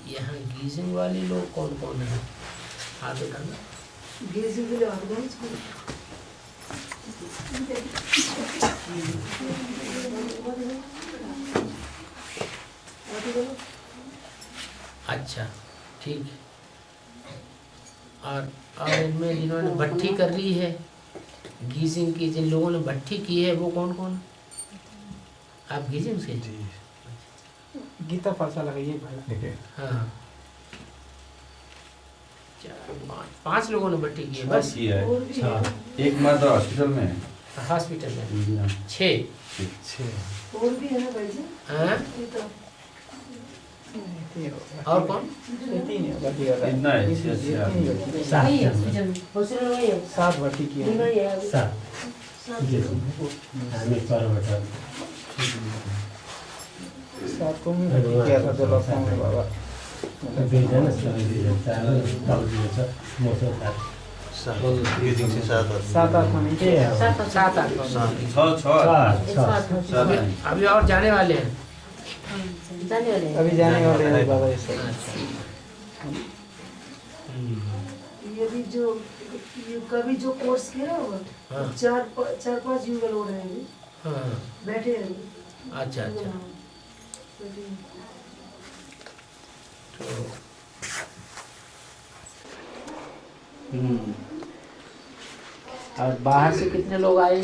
यहाँ गीजिंग वाले लोग कौन कौन है? हाथ उठाना। गीजिंग के लिए हाथ उठाना। अच्छा ठीक है। और इनमें जिन्होंने भट्ठी कर ली है, गीजिंग की जिन लोगों ने भट्ठी की है वो कौन कौन? आप गीजिंग से? गीता पासा लगाइए भाई। हाँ, 5 लोगों ने भट्ठी की है बस। एक मर्द हॉस्पिटल में है। हॉस्पिटल में 6 और भी है ना भाई जी? हाँ? और कौन? इतना है 7 भर्ती किया था जो लखनऊ में बाबा। 7-8 महीने के 7-8। अभी और जाने वाले हैं? अभी जाने वाले हैं बाबा ये सब। ये भी जो कभी जो कोर्स किया ना वो 4-5 युवा लोग रहेंगे। हाँ। बैठे हैं। अच्छा अच्छा। तो और बाहर से कितने लोग आए?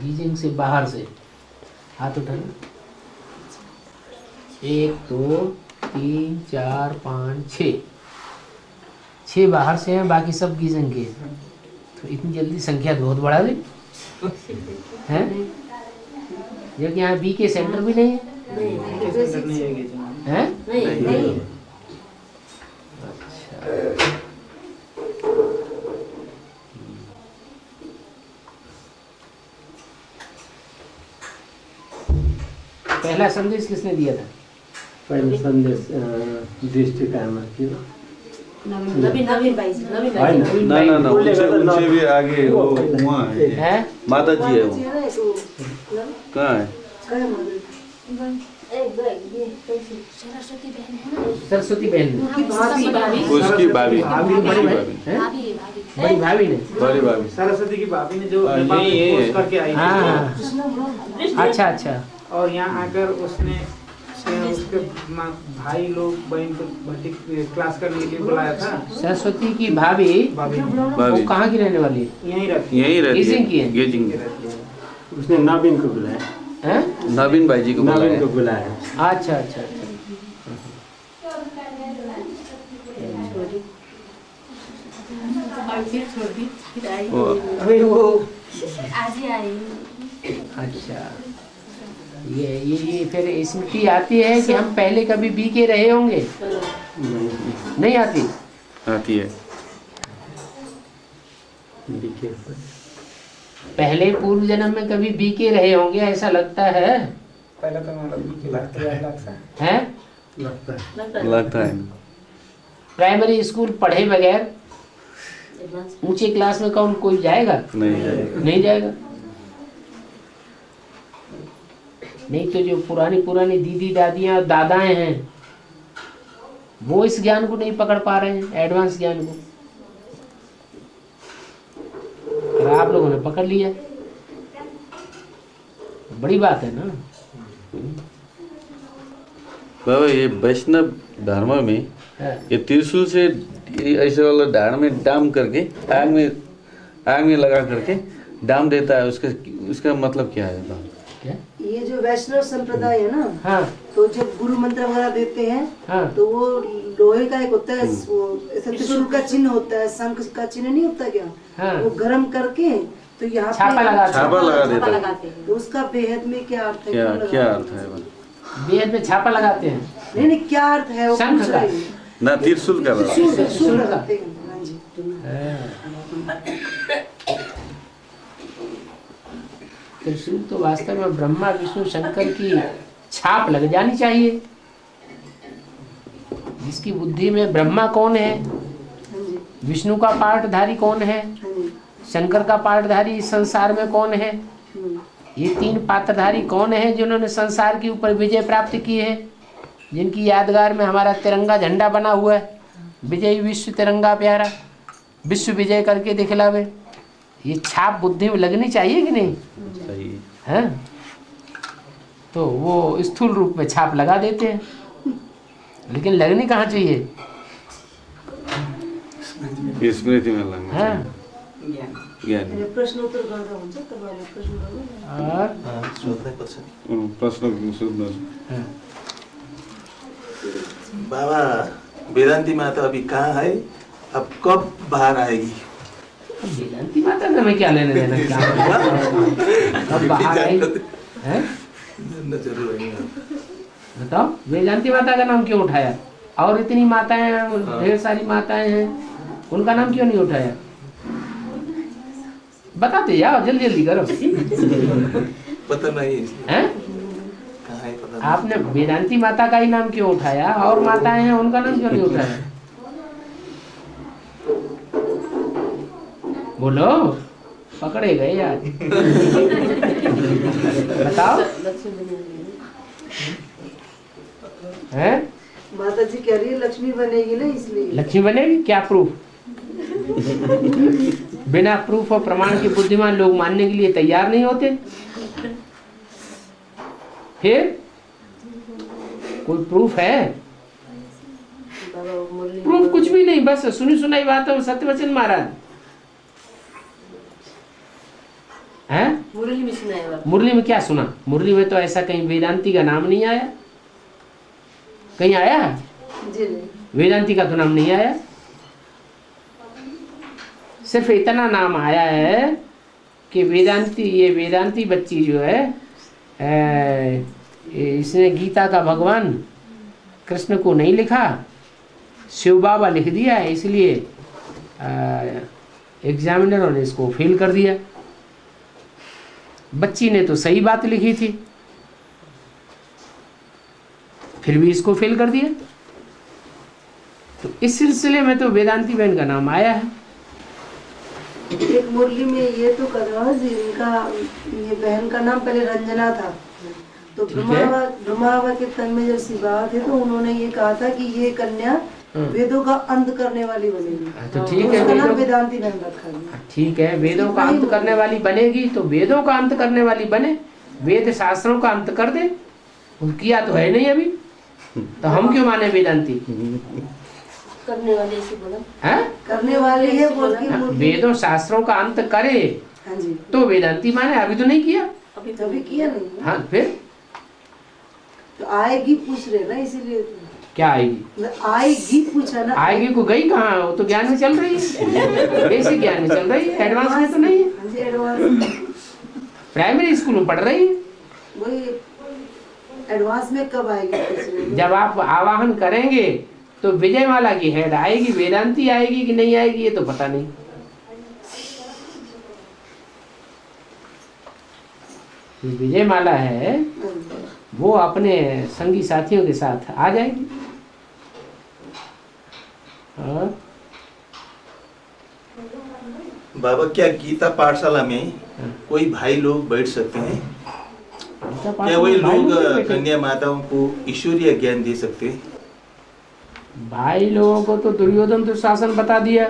गीजिंग से बाहर से हाथ उठाना। 1 2 3 4 5 6 बाहर से हैं, बाकी सब गीजिंग के। तो इतनी जल्दी संख्या बहुत बढ़ा दी हैं? जबकि यहाँ बी के सेंटर भी नहीं है। हैं? नहीं। अच्छा। पहला संदेश किसने दिया था? पहला संदेश डिस्ट्रिक्ट आमर की नवीन भाई जी। ना उनसे भी आगे वो वहाँ है माता जी है वो। कहाँ है? सरस्वती बहन उसकी भाभी बड़ी भाभी ने। बड़ी भाभी सरस्वती की भाभी ने जो यही है। कोर्स करके आई हाँ थी। हाँ। अच्छा अच्छा। और यहाँ आकर उसने उसके भाई लोग बहन को भर्ती क्लास करने के लिए बुलाया था। सरस्वती की भाभी वो कहाँ की रहने वाली है? यहीं रहती गीजिंग की है। गेजिंग उसने नवीन को बुलाया। हैं? नवीन भाई जी को नवीन को बुलाया। अच्छा अच्छा अच्छा। अभी वो आज ही आई। अच्छा ये फिर स्मृति आती है कि हम पहले कभी बी के रहे होंगे? नहीं आती? आती है। पहले पूर्व जन्म में कभी बी के रहे होंगे ऐसा लगता है। पहले तो लगता हैं? लगता है। प्राइमरी स्कूल पढ़े बगैर ऊंचे क्लास में कौन कोई जाएगा? नहीं जाएगा। नहीं तो जो पुरानी दीदी दादियां और दादाएं हैं वो इस ज्ञान को नहीं पकड़ पा रहे हैं, एडवांस ज्ञान को। और आप लोगों ने पकड़ लिया, बड़ी बात है ना। बाबा ये वैष्णव धर्म में ये त्रिशूल से ऐसे वाला धार में डाम करके आग में लगा करके डाम देता है, उसका मतलब क्या है बाबा? ये जो वैष्णव संप्रदाय है ना, हाँ। तो जब गुरु मंत्र वगैरह देते हैं, हाँ। तो वो लोहे का एक होता है, ऐसा त्रिशूल का चिन्ह होता है, शंख का चिन्ह नहीं होता क्या? हाँ। वो गर्म करके तो यहाँ छापा लगा देता है। तो उसका बेहद में क्या अर्थ है? क्या अर्थ है? बेहद में छापा लगाते हैं। नहीं क्या अर्थ है वो शंख पूछ का। रही है। ना त्रिशूल का त्रिशूल लगाते हैं। हाँ जी। त्रिशूल तो वास्तव में ब्रह्मा विष्णु शंकर की छाप लग जानी चाहिए। जिसकी बुद्धि में ब्रह्मा कौन है, विष्णु का पार्टधारी कौन है, शंकर का पार्टधारी इस संसार में कौन है, ये 3 पात्रधारी कौन है जिन्होंने संसार के ऊपर विजय प्राप्त की है, जिनकी यादगार में हमारा तिरंगा झंडा बना हुआ है, विजयी विश्व तिरंगा प्यारा, विश्व विजय करके दिखलावे, ये छाप बुद्धि में लगनी चाहिए कि नहीं? सही है तो वो स्थूल रूप में छाप लगा देते हैं, लेकिन लगनी कहाँ चाहिए? स्मृति में लगना हाँ चाहिए। ज्ञान प्रश्न उत्तर गर्दा हुन्छ तपाईहरुले प्रश्न गर्नु और प्रश्न सोध्नु हाँ। बाबा वेदांती माता अभी कहाँ है, अब कब बाहर आएगी? वेदांती माता से हमें क्या लेने देना, क्या कब बाहर आई है? जानना जरूर है। बताओ वेदांती माता का नाम क्यों उठाया? और इतनी माताएं हैं, ढेर सारी माताएं हैं, उनका नाम क्यों नहीं उठाया? बताते जाओ, जल्दी जल्दी करो। पता नहीं हैं? कहाँ है, पता नहीं। आपने वेदांती माता का ही नाम क्यों उठाया? और माताएं हैं, उनका नाम क्यों नहीं उठाया? बोलो, पकड़े गए यार। बताओ हैं? माता जी कह रही है लक्ष्मी बनेगी ना, इसलिए लक्ष्मी बनेगी? क्या प्रूफ? बिना प्रूफ और प्रमाण के बुद्धिमान लोग मानने के लिए तैयार नहीं होते। फिर कोई प्रूफ है? प्रूफ कुछ भी नहीं, बस सुनी सुनाई बात है। सत्यवचन महाराज हैं? मुरली में सुनाया। मुरली में क्या सुना? मुरली में तो ऐसा कहीं वेदांती का नाम नहीं आया। कहीं आया है? जी नहीं। वेदांती का तो नाम नहीं आया। सिर्फ इतना नाम आया है कि ये वेदांती बच्ची जो है, इसने गीता का भगवान कृष्ण को नहीं लिखा, शिव बाबा लिख दिया है, इसलिए एग्जामिनरों ने इसको फेल कर दिया। बच्ची ने तो सही बात लिखी थी, फिर भी इसको फेल कर दिया। तो इस सिलसिले में तो वेदांती बहन का नाम आया है। एक मुरली में ये तो करवा जी, इनका ये बहन का नाम पहले रंजना था, तो ब्रह्मावा के तन में जब सिवा थे तो उन्होंने ये कहा था कि ये कन्या वेदों का अंत करने वाली बनेगी, तो ठीक है, उसका नाम वेदांती बहन रखा गया। ठीक है, वेदों का अंत करने वाली बनेगी तो वेदों का अंत करने वाली बने, वेद शास्त्रों का अंत कर दे। किया तो है नहीं अभी, तो हम क्यों माने वेदांती? करने वाले से बोला हैं? करने वाली है बोल के वेदों शास्त्रों का अंत करे हाँ जी, तो वेदांती माने। अभी तो नहीं किया। अभी किया नहीं ना। हाँ, फिर तो आएगी पूछ रहे ना, इसीलिए क्या आएगी? आएगी पूछा ना। आएगी को गई कहाँ? वो तो ज्ञान में चल रही है, बेसिक ज्ञान में चल रही है, एडवांस में तो नहीं है। हाँ जी, एडवांस प्राइमरी स्कूल में पढ़ रही है। वही एडवांस में कब आएगी पूछ रहे हैं। जब आप आवाहन करेंगे तो विजयमाला की हेड आएगी, वेदांती आएगी कि नहीं आएगी ये तो पता नहीं। विजयमाला है वो अपने संगी साथियों के साथ आ जाएगी। और बाबा क्या गीता पाठशाला में कोई भाई लोग बैठ सकते हैं? क्या वही लोग कन्या माताओं को ईश्वरीय ज्ञान दे सकते हैं? भाई लोगों को तो दुर्योधन तो शासन बता दिया।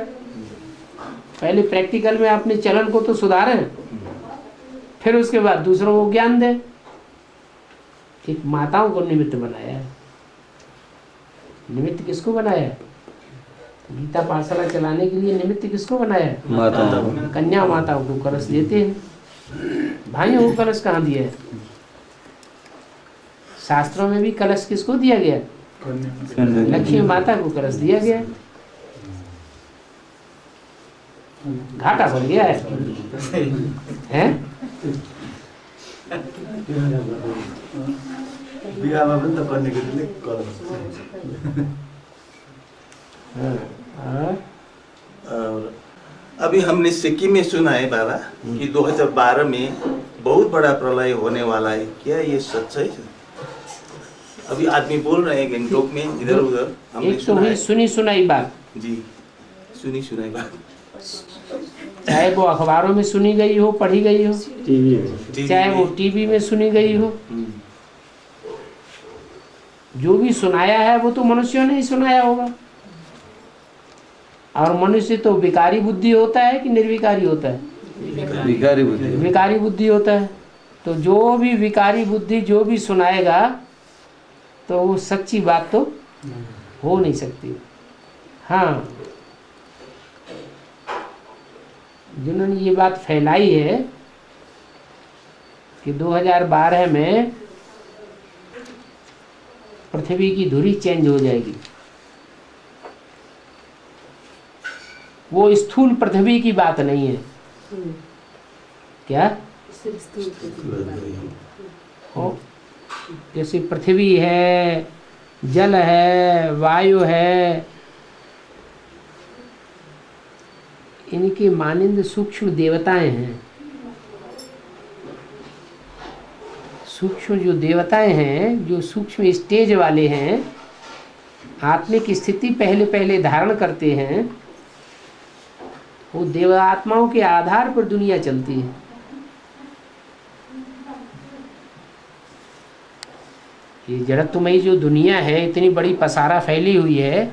पहले प्रैक्टिकल में अपने चलन को तो सुधारें, फिर उसके बाद दूसरों को ज्ञान दें। एक माताओं को निमित्त बनाया है। निमित्त किसको बनाया है? गीता पाठशाला चलाने के लिए निमित्त किसको बनाया है? माता। कन्या माताओं को कलश देते हैं। भाइयों को कलश कहाँ दिया है? शास्त्रों में भी कलश किसको दिया गया? लक्ष्मी माता को कलश दिया गया। घाटा पड़ गया है? बिहामा पनि त कन्याको दिने कलश। और अभी हमने सिक्किम में सुना है बाबा कि 2012 में बहुत बड़ा प्रलय होने वाला है, क्या ये सच है? अभी आदमी बोल रहे हैं गंगटोक में इधर उधर, हमने एक तो हुई सुनी सुनाई बात जी, सुनी सुनाई बात, चाहे वो अखबारों में सुनी गई हो, पढ़ी गई हो, टीवी में चाहे वो टीवी में सुनी गई हो, जो भी सुनाया है वो तो मनुष्यों ने ही सुनाया होगा। और मनुष्य तो विकारी बुद्धि होता है कि निर्विकारी होता है? विकारी बुद्धि। विकारी बुद्धि होता है। तो जो भी विकारी बुद्धि जो भी सुनाएगा तो वो सच्ची बात तो हो नहीं सकती। हाँ, जिन्होंने ये बात फैलाई है कि 2012 में पृथ्वी की धुरी चेंज हो जाएगी, वो स्थूल पृथ्वी की बात नहीं है। क्या? जैसे पृथ्वी है, जल है, वायु है, इनके मानिंद सूक्ष्म देवताएं हैं। सूक्ष्म जो देवताएं हैं, जो सूक्ष्म स्टेज वाले हैं, आत्मिक स्थिति पहले पहले धारण करते हैं, वो देवात्माओं के आधार पर दुनिया चलती है। ये जड़त्वमयी जो दुनिया है, इतनी बड़ी पसारा फैली हुई है,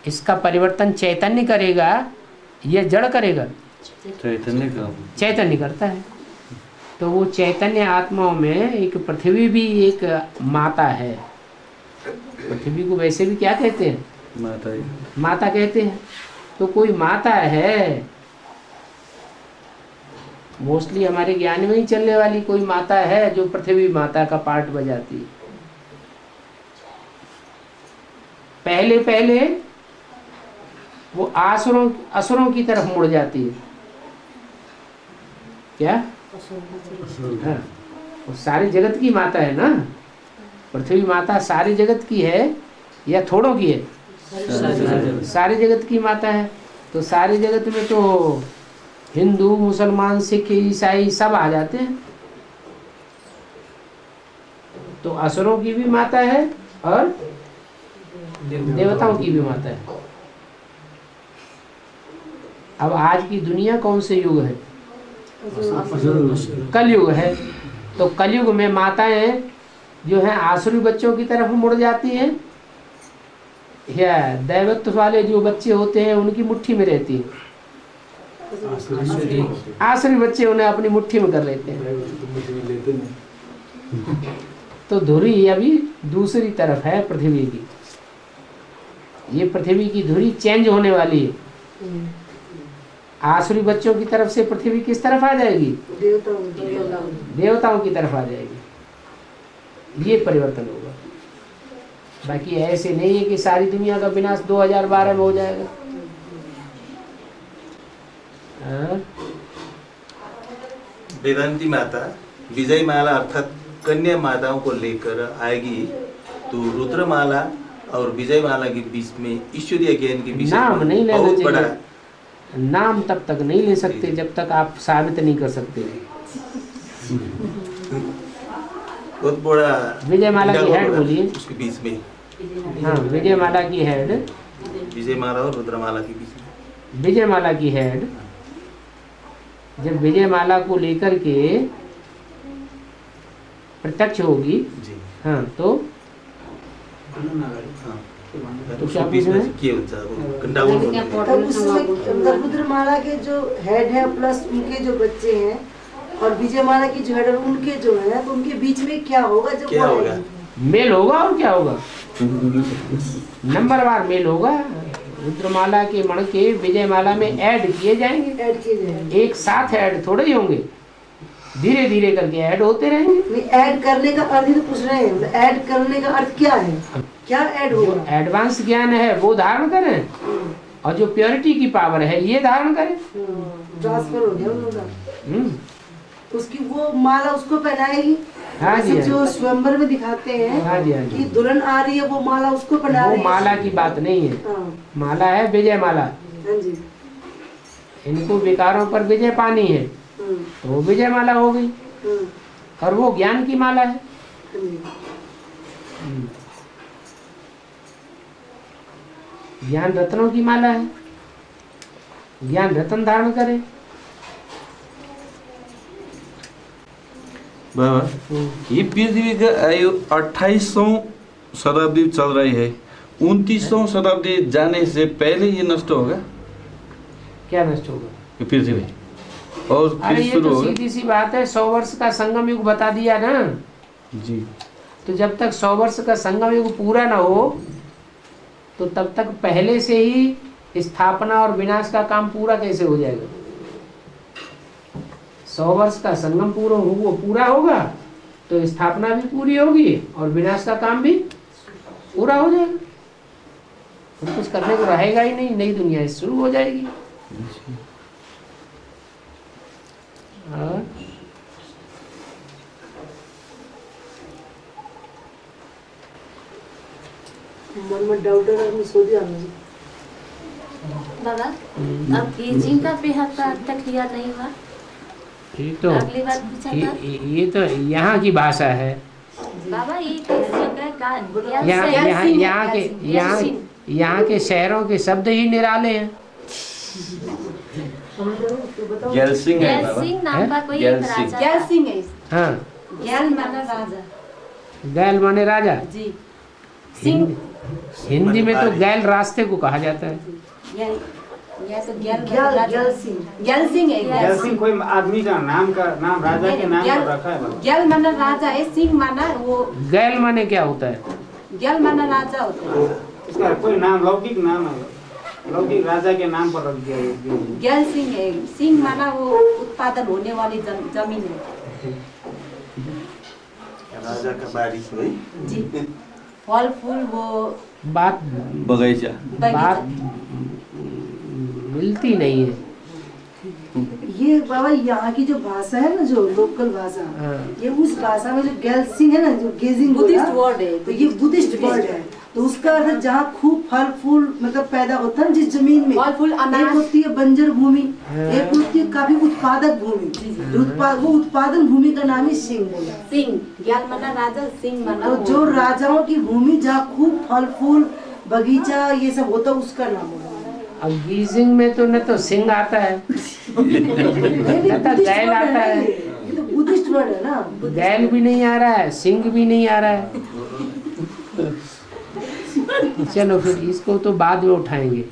इसका परिवर्तन चैतन्य करेगा या जड़ करेगा? चैतन्य करता है। तो वो चैतन्य आत्माओं में एक पृथ्वी भी एक माता है। पृथ्वी को वैसे भी क्या कहते हैं? माता कहते हैं। तो कोई माता है, मोस्टली हमारे ज्ञान में ही चलने वाली कोई माता है जो पृथ्वी माता का पार्ट बजाती है। पहले पहले वो असुरों की तरफ मुड़ जाती है। क्या? हाँ, वो सारे जगत की माता है ना। पृथ्वी माता सारे जगत की है या थोड़ों की है? सारे जगत की माता है। तो सारे जगत में तो हिंदू, मुसलमान, सिख, ईसाई सब आ जाते हैं। तो असुरों की भी माता है और देवताओं की भी माता है। अब आज की दुनिया कौन से युग है? कलयुग है। तो कलयुग में माताएं जो हैं आसुरी बच्चों की तरफ मुड़ जाती हैं या दैवत्व वाले जो बच्चे होते हैं उनकी मुट्ठी में रहती है? आसुरी बच्चे उन्हें अपनी मुट्ठी में कर लेते हैं। तो धुरी अभी दूसरी तरफ है पृथ्वी की। ये पृथ्वी की धुरी चेंज होने वाली है। आसुरी बच्चों की तरफ से पृथ्वी किस तरफ आ जाएगी? देवताओं की तरफ आ जाएगी। ये परिवर्तन होगा। बाकी ऐसे नहीं है कि सारी दुनिया का विनाश 2012 में हो जाएगा। वेदांती माता विजय माला अर्थात कन्या माताओं को लेकर आएगी, तो रुद्रमाला और विजय माला के बीच में ईश्वरीय ज्ञान के विषय नाम नहीं लेना बहुत बड़ा चाहिए। नाम तब तक नहीं ले सकते जब तक आप साबित नहीं कर सकते। बहुत बड़ा विजय माला की हेड बोलिए। उसके बीच में, हाँ, विजय माला की हेड, विजय माला और रुद्रमाला के बीच में विजय माला की हेड जब विजय माला को लेकर के प्रत्यक्ष होगी, हाँ, तो उसके बीच में क्या होता है वो गंडागोल होने लगता है। तब उसमें रुद्रमाला के जो हेड है प्लस उनके जो बच्चे हैं और विजय माला की जो हेड है उनके जो है, तो उनके बीच में क्या होगा? जब क्या होगा? मेल होगा। और क्या होगा? नंबरवार मेल होगा। रुद्रमाला के मण के विजय माला में ऐड किए जाएंगे। ऐड किए जाएंगे। एक साथ ऐड थोड़े ही होंगे, धीरे धीरे करके ऐड होते रहेंगे। नहीं, ऐड करने का अर्थ ही तो पूछ रहे हैं। ऐड करने का अर्थ क्या है? क्या ऐड जो होगा? एडवांस ज्ञान है वो धारण करें और जो प्योरिटी की पावर है ये धारण करें। ट्रांसफर हो गया उनका। उसकी वो माला उसको पहनाएगी। हाँ जी, ऐसे जो स्वयंवर में दिखाते हैं, हाँ जी, हाँ जी। कि दुल्हन आ रही है, वो माला उसको पहना वो रही है। माला की बात नहीं है। हाँ, माला है विजय माला। हाँ जी। इनको विकारों पर विजय पानी है तो वो विजय माला हो गई। और वो ज्ञान की माला है। ज्ञान रत्नों की माला है। ज्ञान रत्न धारण करें। बाबा, ये पृथ्वी का आयु 2800 शताब्दी चल रही है, 29वीं शताब्दी जाने से पहले ये नष्ट होगा क्या नष्ट होगा? ये पृथ्वी, और अरे फिर ये शुरू तो होगा। सीधी सी बात है, 100 वर्ष का संगम युग बता दिया ना। जी, तो जब तक 100 वर्ष का संगम युग पूरा ना हो तो तब तक पहले से ही स्थापना और विनाश का काम पूरा कैसे हो जाएगा? 100 वर्ष का संगम पूरा होगा तो स्थापना भी पूरी होगी और विनाश का काम भी पूरा हो जाएगा। तो कुछ करने को रहेगा ही नहीं, नई दुनिया शुरू हो जाएगी। और मन में डाउट है, मैं सो दिया मुझे। बाबा अब गेजिंग का बेहद का अब तक क्लियर नहीं हुआ। ये तो अगली बार पूछा था ये तो यहाँ की भाषा है। बाबा ये कैसी जगह यहाँ के शहरों के शब्द ही निराले हैं। गैलसिंग है बाबा। सिंह नाम का कोई एक गैलसिंह। राजा गैल था। सिंह है, हाँ, गैल माना राजा गैल माने राजा। जी। हिंदी में तो गैल रास्ते को कहा जाता है। गैल सिंह है, गैल सिंह कोई आदमी का नाम राजा के नाम पर रखा है बाबा। गैल माना राजा है, सिंह माना वो, गैल माने क्या होता है? गैल माना राजा होता है। इसका कोई नाम लौकिक नाम है, लौकिक राजा के नाम पर रख दिया है। गैल सिंह है, सिंह माना वो उत्पादन होने वाली जमीन है राजा का बारिश हुई जी। फल फूल वो बात बगीचा। बात मिलती नहीं है। ये बाबा यहाँ की जो भाषा है ना, जो लोकल भाषा, हाँ। ये उस भाषा में जो गैलसिंग है ना, जो गेजिंग बुद्धिस्ट वर्ड है, तो ये बुद्धिस्ट वर्ड है। तो उसका अर्थ जहाँ खूब फल फूल मतलब पैदा होता है जिस जमीन में, फल फूल अनाज। एक होती है बंजर भूमि, एक होती है काफी उत्पादक भूमि। वो उत्पादन भूमि का नाम ही सिंह है। सिंह गैल माना राजा, सिंह माना तो जो राजाओं की भूमि जहाँ खूब फल फूल बगीचा ये सब होता है उसका नाम होगा। अब गीजिंग में तो न तो सिंह आता है न तो गैल आता है। ये तो बुद्धिस्ट वर्ड है ना। गैल भी नहीं आ रहा है, सिंह भी नहीं आ रहा है। चलो फिर इसको तो बाद में उठाएंगे।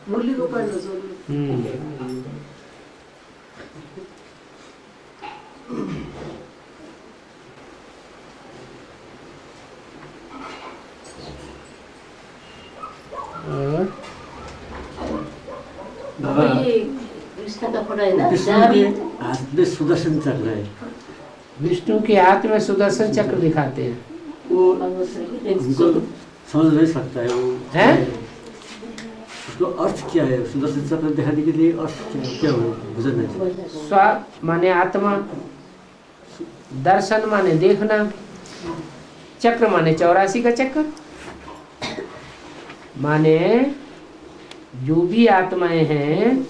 मुरली को पढ़ लो सो। और बाबा ये कृष्ण का फोटो है ना, विष्णु जहाँ भी के हाथ में सुदर्शन चक्र है, विष्णु के हाथ में सुदर्शन चक्र दिखाते हैं। वो भगवत श्री उनको समझ नहीं सकता है वो हैं? उसको अर्थ क्या है, सुदर्शन चक्र दिखाने के लिए अर्थ क्या हो गुजरना चाहिए। स्व माने आत्मा, दर्शन माने देखना, चक्र माने 84 का चक्र, माने जो भी आत्माएं हैं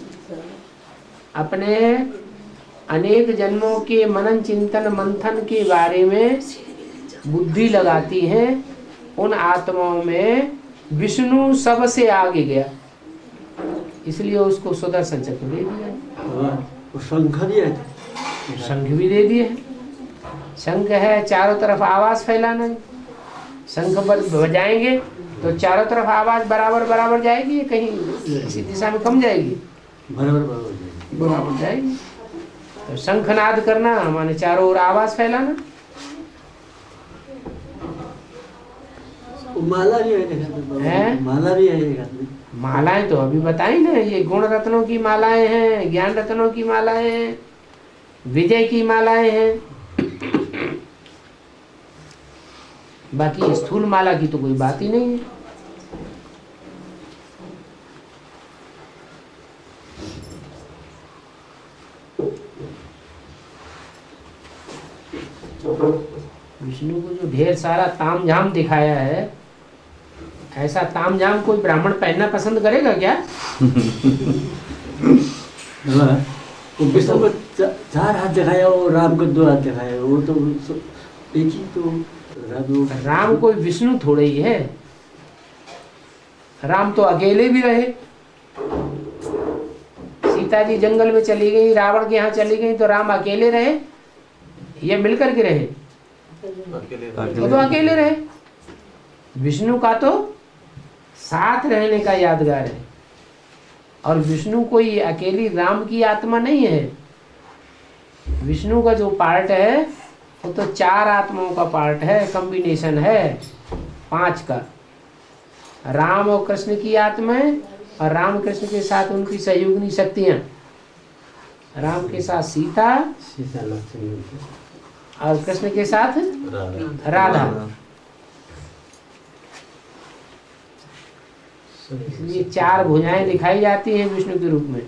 अपने अनेक जन्मों के मनन चिंतन मंथन के बारे में बुद्धि लगाती हैं, उन आत्माओं में विष्णु सबसे आगे गया, इसलिए उसको सुदर्शन चक्र दे दिया। वो शंख भी है, शंख भी दे दिए। शंख है चारों तरफ आवाज फैलाना। शंख बजाएंगे तो चारों तरफ आवाज बराबर बराबर जाएगी, कहीं किसी दिशा में कम जाएगी, बराबर बराबर जाएगी। बराबर जाएगी। तो शंखनाद करना माने चारों ओर आवाज फैलाना। वो माला भी है, देखा तो बाबा, हैं? माला भी है एक हाथ में। मालाएं तो अभी बताई ना, ये गुण रत्नों की मालाएं हैं, ज्ञान रत्नों की मालाएं हैं, विजय की मालाएं हैं। बाकी स्थूल माला की तो कोई बात ही नहीं है। विष्णु को जो ढेर सारा तामझाम दिखाया है, ऐसा तामझाम कोई ब्राह्मण पहनना पसंद करेगा क्या? हाँ, वो विष्णु को चार हाथ दिखाया और राम को 2 हाथ दिखाया, वो तो एक ही तो राम कोई विष्णु थोड़े ही है। राम तो अकेले भी रहे। सीता जी जंगल में चली गई, रावण के यहाँ चली गई, तो राम अकेले रहे या मिलकर के रहे? वो तो अकेले रहे। विष्णु का तो साथ रहने का यादगार है, और विष्णु कोई अकेली राम की आत्मा नहीं है। विष्णु का जो पार्ट है वो तो 4 आत्माओं का पार्ट है, कॉम्बिनेशन है 5 का। राम और कृष्ण की आत्माएं, और राम कृष्ण के साथ उनकी सहयोगिनी शक्तियां। राम के साथ सीता, सीता लक्ष्मण और कृष्ण के साथ राधा। इसलिए 4 भुजाएं दिखाई जाती हैं विष्णु के रूप में।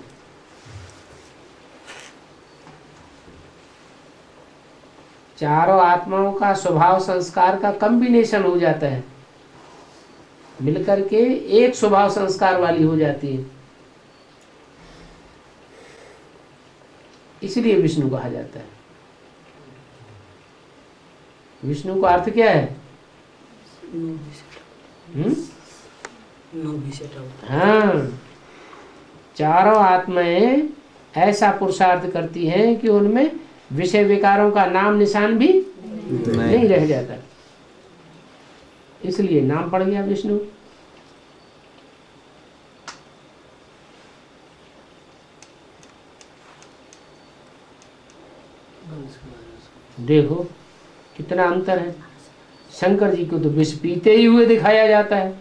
चारों आत्माओं का स्वभाव संस्कार का कॉम्बिनेशन हो जाता है, मिलकर के एक स्वभाव संस्कार वाली हो जाती है, इसलिए विष्णु कहा जाता है। विष्णु का अर्थ क्या है? हाँ, चारों आत्माएं ऐसा पुरुषार्थ करती हैं कि उनमें विषय विकारों का नाम निशान भी नहीं रह जाता, इसलिए नाम पड़ गया विष्णु। देखो कितना अंतर है। शंकर जी को तो विष पीते ही हुए दिखाया जाता है,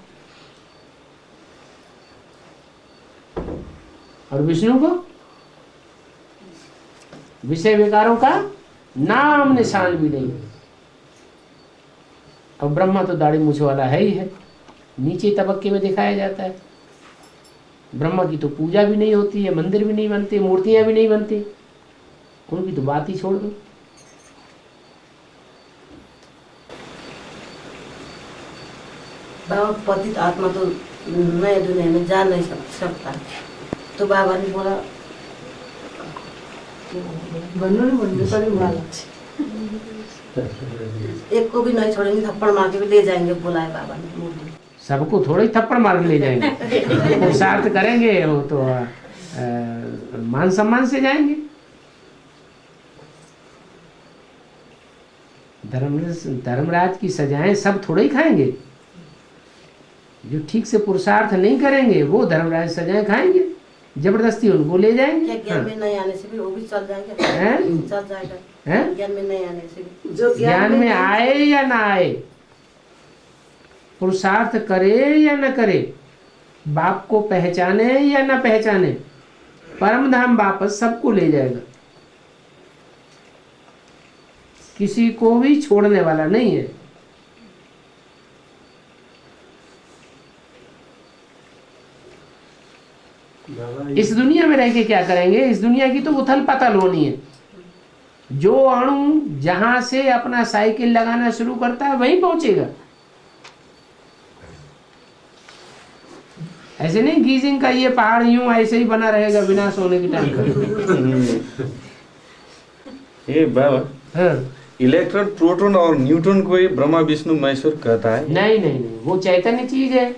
और विष्णु को विषय विकारों का नाम निशान भी नहीं। और ब्रह्मा तो दाढ़ी मूछ वाला है ही है, नीचे तबक्के में दिखाया जाता है। ब्रह्मा की तो पूजा भी नहीं होती है, मंदिर भी नहीं बनते, मूर्तियां भी नहीं बनती, उनकी तो बात ही छोड़ दो। बाबा पतित आत्मा तो नए दुनिया में जा नहीं सकता, तो बाबा ने बोला एक को भी नहीं छोड़ेंगे, थप्पड़ मार के भी ले जाएंगे, बोला है बाबा ने। सबको थोड़े ही थप्पड़ मार के ले जाएंगे, पुरुषार्थ करेंगे वो तो मान सम्मान से जाएंगे। धर्मराज की सजाएं सब थोड़े ही खाएंगे, जो ठीक से पुरुषार्थ नहीं करेंगे वो धर्मराज सजाएं खाएंगे, जबरदस्ती उनको ले जाएंगे। ज्ञान में नहीं आने से भी वो भी चल जाएंगे, चल जाएगा। ज्ञान में नहीं आने से भी, जो ज्ञान में आए या ना आए, पुरुषार्थ करे या न करे, बाप को पहचाने या न पहचाने, परम धाम वापस सबको ले जाएगा, किसी को भी छोड़ने वाला नहीं है। इस दुनिया में रह के क्या करेंगे? इस दुनिया की तो उथल पथल होनी है। जो अणु जहां से अपना साइकिल लगाना शुरू करता है वहीं पहुंचेगा। ऐसे नहीं गीजिंग का ये पहाड़ यूं ऐसे ही बना रहेगा विनाश होने के टाइम पर। ये बाबा, हाँ। इलेक्ट्रॉन, प्रोटॉन और न्यूट्रॉन को ही ब्रह्मा विष्णु महेश्वर कहता है? नहीं नहीं नहीं, वो चैतन्य चीज है।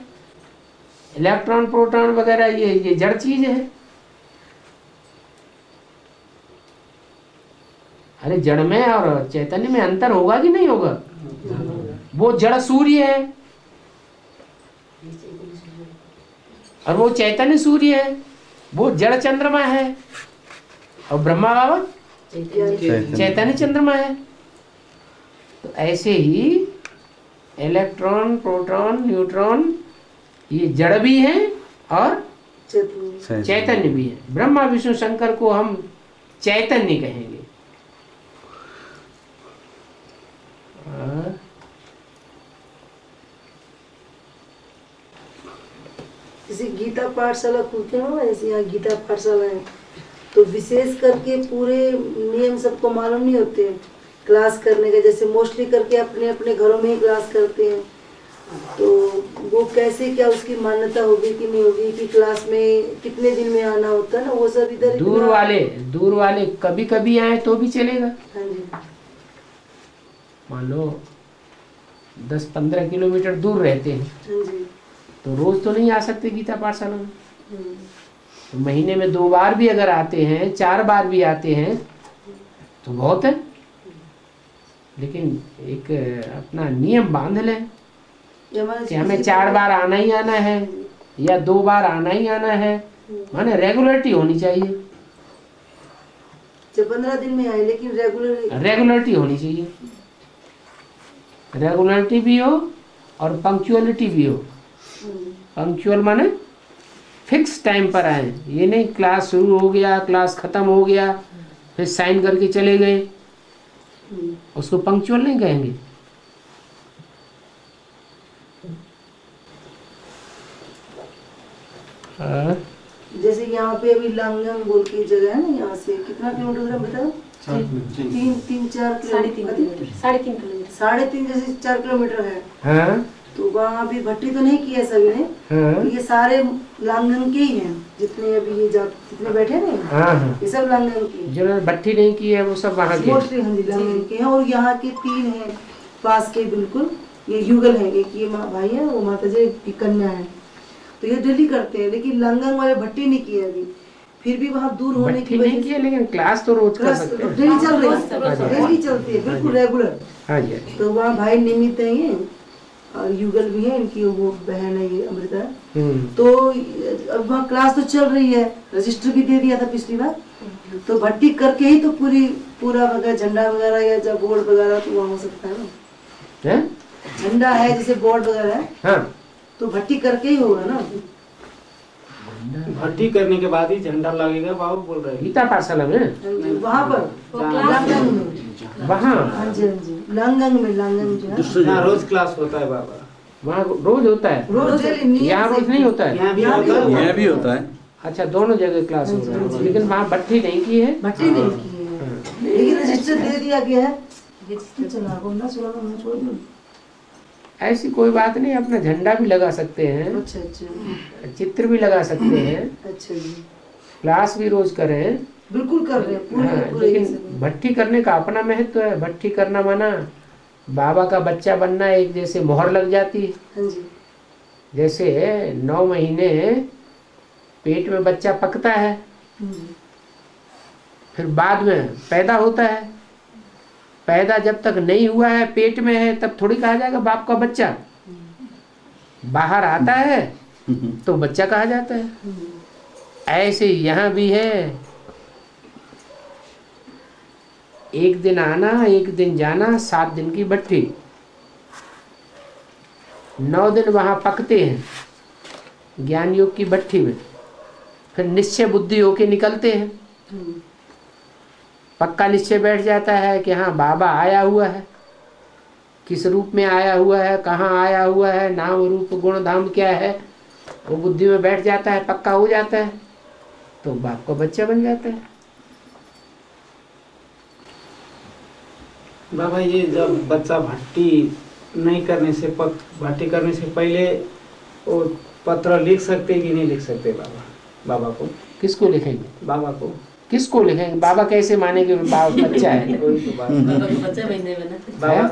इलेक्ट्रॉन प्रोटॉन वगैरह ये जड़ चीज है। अरे जड़ में और चैतन्य में अंतर होगा कि नहीं होगा? वो जड़ सूर्य है और वो चैतन्य सूर्य है, वो जड़ चंद्रमा है, और ब्रह्मा बाबा चैतन्य चंद्रमा है। तो ऐसे ही इलेक्ट्रॉन, प्रोटॉन, न्यूट्रॉन ये जड़ भी हैं और चैतन्य भी है। ब्रह्मा विष्णु शंकर को हम चैतन्य कहेंगे। जैसे गीता पाठशाला खुलते हैं ना, ऐसे यहाँ गीता पाठशाला है, तो विशेष करके पूरे नियम सबको मालूम नहीं होते क्लास करने के। जैसे मोस्टली करके अपने अपने घरों में ही क्लास करते हैं, तो वो कैसे, क्या उसकी मान्यता होगी कि नहीं होगी, कि क्लास में कितने दिन में आना होता है ना, वो सब इधर दूर वाले कभी कभी आए तो भी चलेगा। हाँ जी। मान लो 10-15 किलोमीटर दूर रहते हैं, हाँ जी। तो रोज तो नहीं आ सकते गीता पाठशाला में। तो महीने में 2 बार भी अगर आते हैं, 4 बार भी आते हैं तो बहुत है। लेकिन एक अपना नियम बांध लें ये हमारे कि हमें 4 बार आना ही आना है या 2 बार आना ही आना है, माने रेगुलरिटी होनी चाहिए। जब 15 दिन में आए लेकिन रेगुलरिटी होनी चाहिए, रेगुलरिटी भी हो और पंक्चुअलिटी भी हो। पंक्चुअल माने फिक्स टाइम पर आए, ये नहीं क्लास शुरू हो गया, क्लास खत्म हो गया, फिर साइन करके चले गए, उसको पंक्चुअल नहीं कहेंगे। हाँ। जैसे यहाँ पे अभी लांगंग बोल की जगह है ना, यहाँ से कितना किलोमीटर है बताओ? 3-4 किलोमीटर, 3.5 किलोमीटर। 3.5 जैसे 4 किलोमीटर है। हाँ। तो वहाँ भी भट्टी तो नहीं की है सभी ने। हाँ। तो ये सारे लांगंग के ही हैं जितने अभी ये जितने बैठे हैं ना, हाँ हाँ, ये सब लांगंग के हैं। जिन्होंने भट्टी नहीं की है वो सब वहाँ के। मोस्टली हाँ जी लांगंग के हैं। और यहाँ के 3 हैं पास के बिल्कुल, ये युगल है, एक ये भाई है, वो माता जी की कन्या है। तो ये डेली करते हैं, लेकिन लांगंग वाले भट्टी नहीं की है अभी, फिर भी वहाँ दूर होने भट्टी की नहीं वजह की है, लेकिन क्लास तो रोज कर सकते हैं। डेली चल रही है, डेली चलती है बिल्कुल रेगुलर। हाँ जी, हाँ जी। तो वहाँ भाई निमित है ये, और युगल भी है, इनकी वो बहन है ये अमृता। तो अब वहाँ क्लास तो चल रही है, रजिस्टर भी दे दिया था पिछली बार। तो भट्टी करके ही तो पूरा वगैरह झंडा वगैरह या जब बोर्ड वगैरह तो वहाँ हो सकता है ना। हैं? झंडा है जैसे बोर्ड वगैरह है, हाँ, तो भट्टी करके ही होगा ना। भट्टी करने के बाद ही झंडा लगेगा, बाबू बोल रहे हैं। गीता पाठशाला में वहाँ पर लांगंग में, वहाँ हाँ जी हाँ जी, लांगंग में, लांगंग जो है यहाँ रोज क्लास होता है बाबा। वहाँ रोज होता है, रोज डेली। यहाँ रोज नहीं होता है। यहाँ भी होता है। यहाँ भी होता है। अच्छा, दोनों जगह क्लास हो रहा है, लेकिन वहाँ भट्टी नहीं की है। भट्टी नहीं की है, लेकिन रजिस्टर दे दिया गया है। चला बोलना छोड़ दूँ। ऐसी कोई बात नहीं, अपना झंडा भी लगा सकते हैं, अच्छा अच्छा चित्र भी लगा सकते हैं, अच्छा जी, क्लास भी रोज करें। बिल्कुल कर रहे हैं पूरे हाँ, पूरे ये लेकिन सब। भट्टी करने का अपना महत्व है। भट्टी करना माना बाबा का बच्चा बनना, एक जैसे मोहर लग जाती है। हाँ जी जैसे 9 महीने पेट में बच्चा पकता है, फिर बाद में पैदा होता है। पैदा जब तक नहीं हुआ है, पेट में है, तब थोड़ी कहा जाएगा बाप का बच्चा। बाहर आता है तो बच्चा कहा जाता है। ऐसे यहाँ भी है, एक दिन आना एक दिन जाना, 7 दिन की भट्टी। 9 दिन वहाँ पकते हैं ज्ञान योग की भट्टी में, फिर निश्चय बुद्धि होके निकलते हैं। पक्का निश्चय बैठ जाता है कि हाँ बाबा आया हुआ है, किस रूप में आया हुआ है, कहाँ आया हुआ है, नाम रूप गुण धाम क्या है, वो बुद्धि में बैठ जाता है, पक्का हो जाता है, तो बाप का बच्चा बन जाता है। बाबा ये जब बच्चा भट्टी नहीं करने से भट्टी करने से पहले वो पत्र लिख सकते कि नहीं लिख सकते बाबा को? किसको लिखेंगे? बाबा को किसको लिखेंगे? बाबा कैसे मानेंगे बाबा बच्चा है? कोई तो बात बाबा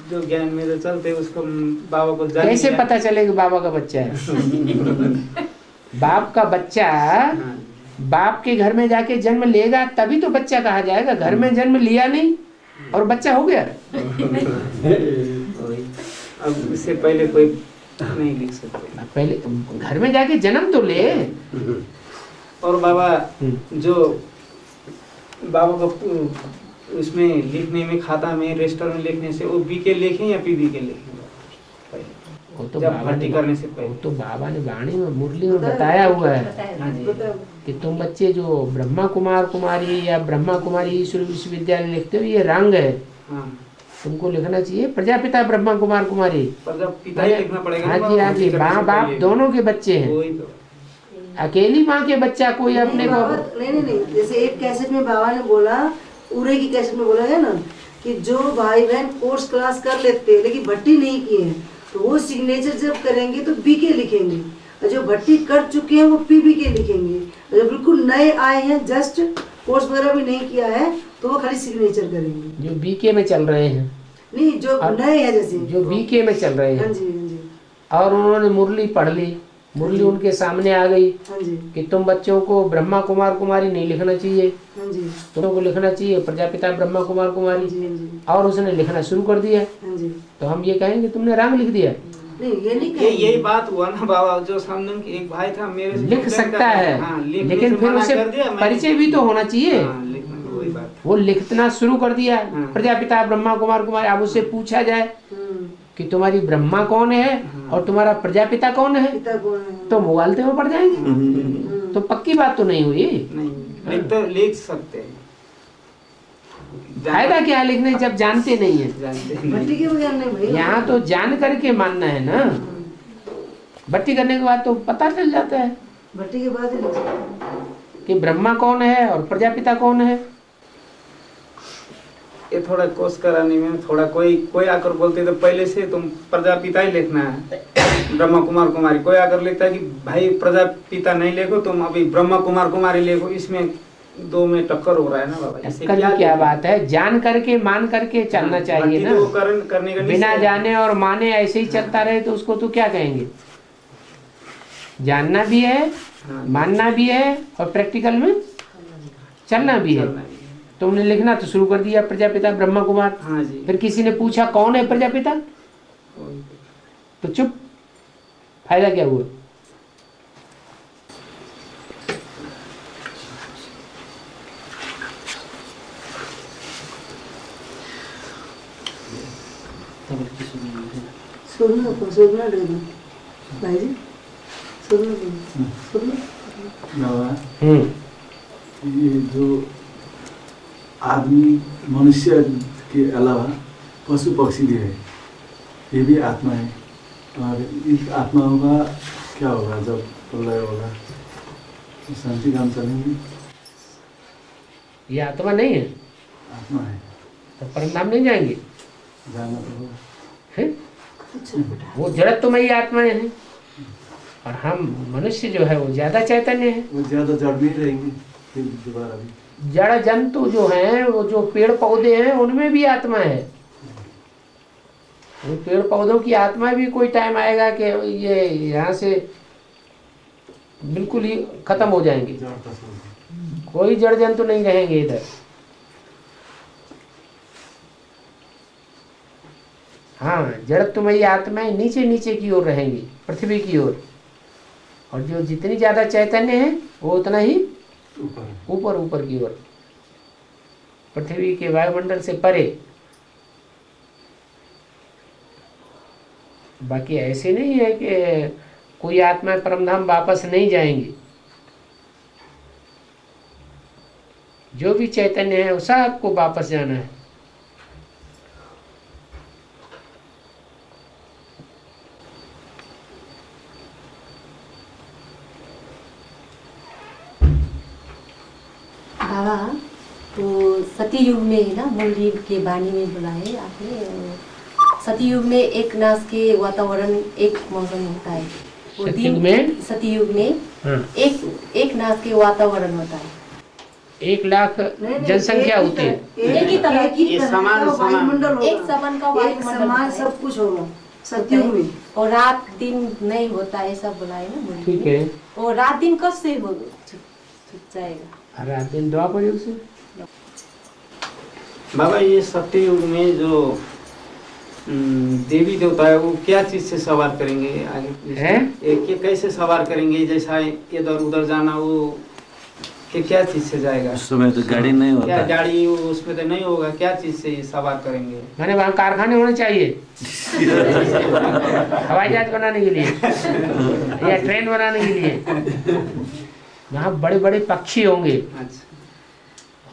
जो ज्ञान में जो चलते उसको बाबा को कैसे पता चलेगा बाबा का बच्चा है? बाप का बच्चा बाप के घर में जाके जन्म लेगा तभी तो बच्चा कहा जाएगा। घर में जन्म लिया नहीं और बच्चा हो गया। अब इससे पहले कोई नहीं लिख सकते। पहले घर में जाके जन्म तो ले। और बाबा जो बाबा को उसमें लिखने में, खाता में, रजिस्टर में लिखने से वो बीके लिखें या पीबी के लिखें? वो तो जब बाबा भट्टी ने करने से पहले वो तो बाबा ने वाणी में मुरली में बताया हुआ है कि तुम बच्चे जो ब्रह्मा कुमार कुमारी या ब्रह्मा कुमारी ईश्वर विश्वविद्यालय लिखते हो, ये रंग है। हाँ, तुमको लिखना चाहिए प्रजापिता ब्रह्मा कुमार कुमारी। पर जब पिता ही लिखना पड़ेगा। हाँ जी, हाँ जी, माँ बाप दोनों के बच्चे हैं। वही तो अकेली माँ के बच्चा कोई अपने को नहीं, जैसे एक कैसेट में बाबा ने बोला, उरे की कैसेट में बोला है ना कि जो भाई बहन कोर्स क्लास कर लेते हैं लेकिन भट्टी नहीं किए हैं, तो वो सिग्नेचर जब करेंगे तो बीके लिखेंगे, और जो भट्टी कर चुके हैं वो पीबी के लिखेंगे। और जो बिल्कुल नए आए हैं, जस्ट कोर्स वगैरह भी नहीं किया है, तो वो खाली सिग्नेचर करेंगे। जो बीके में चल रहे हैं, नहीं जो नए हैं, जैसे जो बीके में चल रहे हाँ हैं, जी हाँ जी और उन्होंने मुरली पढ़ ली, मुरली उनके सामने आ गई हाँ जी कि तुम बच्चों को ब्रह्मा कुमार कुमारी नहीं लिखना चाहिए, हाँ जी तुमको लिखना चाहिए प्रजापिता ब्रह्मा कुमार कुमारी, हाँ जी हाँ जी और उसने लिखना शुरू कर दिया, हाँ जी। तो हम ये कहेंगे तुमने रंग लिख दिया। नहीं ये नहीं ये कहेंगे। यही बात हुआ ना बाबा, जो सामने की एक भाई था मेरे से लिख कंप्लेंट सकता कर रहा है, था। हाँ, लिखने लेकिन से फिर मना उसे कर दिया, मैंने- परिचय भी तो होना चाहिए। हाँ, लिखने में वही बात। वो लिखना शुरू कर दिया, हाँ। प्रजापिता ब्रह्मा कुमार कुमारी। अब उससे पूछा जाए कि तुम्हारी ब्रह्मा कौन है और तुम्हारा प्रजापिता कौन है, पिता कौन है? तो मुगालते हुए पड़ जाएंगे। तो पक्की बात तो नहीं हुई। नहीं लिख तो लिख सकते हैं, फायदा क्या है लिखने जब जानते नहीं है। जानते भट्टी के बगैर नहीं भाई। यहाँ तो जान करके मानना है ना, भट्टी करने के बाद तो पता चल जाता है भट्टी के बाद ही लिख सकते हैं। कि ब्रह्मा कौन है और प्रजापिता कौन है। ये थोड़ा कोर्स कराने में थोड़ा कोई आकर बोलते तो पहले से तुम प्रजापिता ही लिखना है, ब्रह्मा कुमार कुमारी। कोई आकर लिखता है कि भाई प्रजापिता नहीं लिखो, तुम अभी ब्रह्मा कुमार कुमारी लिखो। इसमें दो में टक्कर हो रहा है ना बाबा। इससे टक्कर क्या बात है, जान करके मान करके चलना चाहिए ना। वो करने का बिना निश्चय- जाने और माने ऐसे ही चलता रहे तो उसको तो क्या कहेंगे। जानना भी है, हाँ, मानना भी है और प्रैक्टिकल में चलना भी है। चलना भी है। तुमने लिखना तो शुरू कर दिया प्रजापिता ब्रह्मा कुमार। हाँ जी। फिर किसी ने पूछा कौन है प्रजापिता, तो चुप, फायदा क्या हुआ। सुनना दे दो भाई जी, सुनना बाबा ये जो आदमी मनुष्य के अलावा पशु पक्षी भी है, ये भी आत्मा है। और इस आत्माओं का क्या होगा जब प्रलय होगा, शांति काम चलेंगे। ये आत्मा नहीं है आत्मा है, तो परमधाम नहीं जाएंगे जाना तो होगा। है? वो जड़त्वमयी आत्माएं हैं और हम मनुष्य जो है वो ज्यादा चैतन्य है। वो ज़्यादा जड़ नहीं रहेंगे फिर दोबारा भी। जड़ जंतु जो हैं, वो जो पेड़ पौधे हैं, उनमें भी आत्मा है। उन पेड़ पौधों की आत्मा भी कोई टाइम आएगा कि ये यहाँ से बिल्कुल ही खत्म हो जाएंगे, जड़ का स्वरूप। कोई जड़ जंतु नहीं रहेंगे इधर। हाँ, जड़त्वमयी आत्माएं नीचे नीचे की ओर रहेंगी, पृथ्वी की ओर। और जो जितनी ज्यादा चैतन्य है वो उतना ही ऊपर ऊपर की ओर, पृथ्वी के वायुमंडल से परे। बाकी ऐसे नहीं है कि कोई आत्मा परमधाम वापस नहीं जाएंगी। जो भी चैतन्य है वो सबको वापस जाना है। बाबा तो सती युग में ही ना मुरली के बानी में बोला है आपने, सती युग में एक नाश के वातावरण एक मौसम होता है। वो सतयुग में? सती युग में हाँ। एक नाश के वातावरण होता है। 1 लाख जनसंख्या होती है। एक ही तरह की समान वायुमंडल होगा। एक समान का एक वायुमंडल समान होता है। सब कुछ होगा सतयुग में। और रात दिन नहीं होता है, सब बोला है ना मुरली ठीक में। है। और रात दिन कब से हो छुप जाएगा। रात दिन द्वापर युग से। बाबा ये सत्य युग में जो देवी देवता है वो क्या चीज से सवार करेंगे आगे हैं? ये कैसे सवार करेंगे, जैसा इधर उधर जाना वो क्या चीज से जाएगा। उस समय तो गाड़ी नहीं क्या होता। गाड़ी उसमें तो नहीं होगा, क्या चीज से ये सवार करेंगे। मैंने वहाँ कारखाने होने चाहिए हवाई जहाज बनाने के लिए या ट्रेन बनाने के लिए। वहाँ बड़े बड़े पक्षी होंगे, अच्छा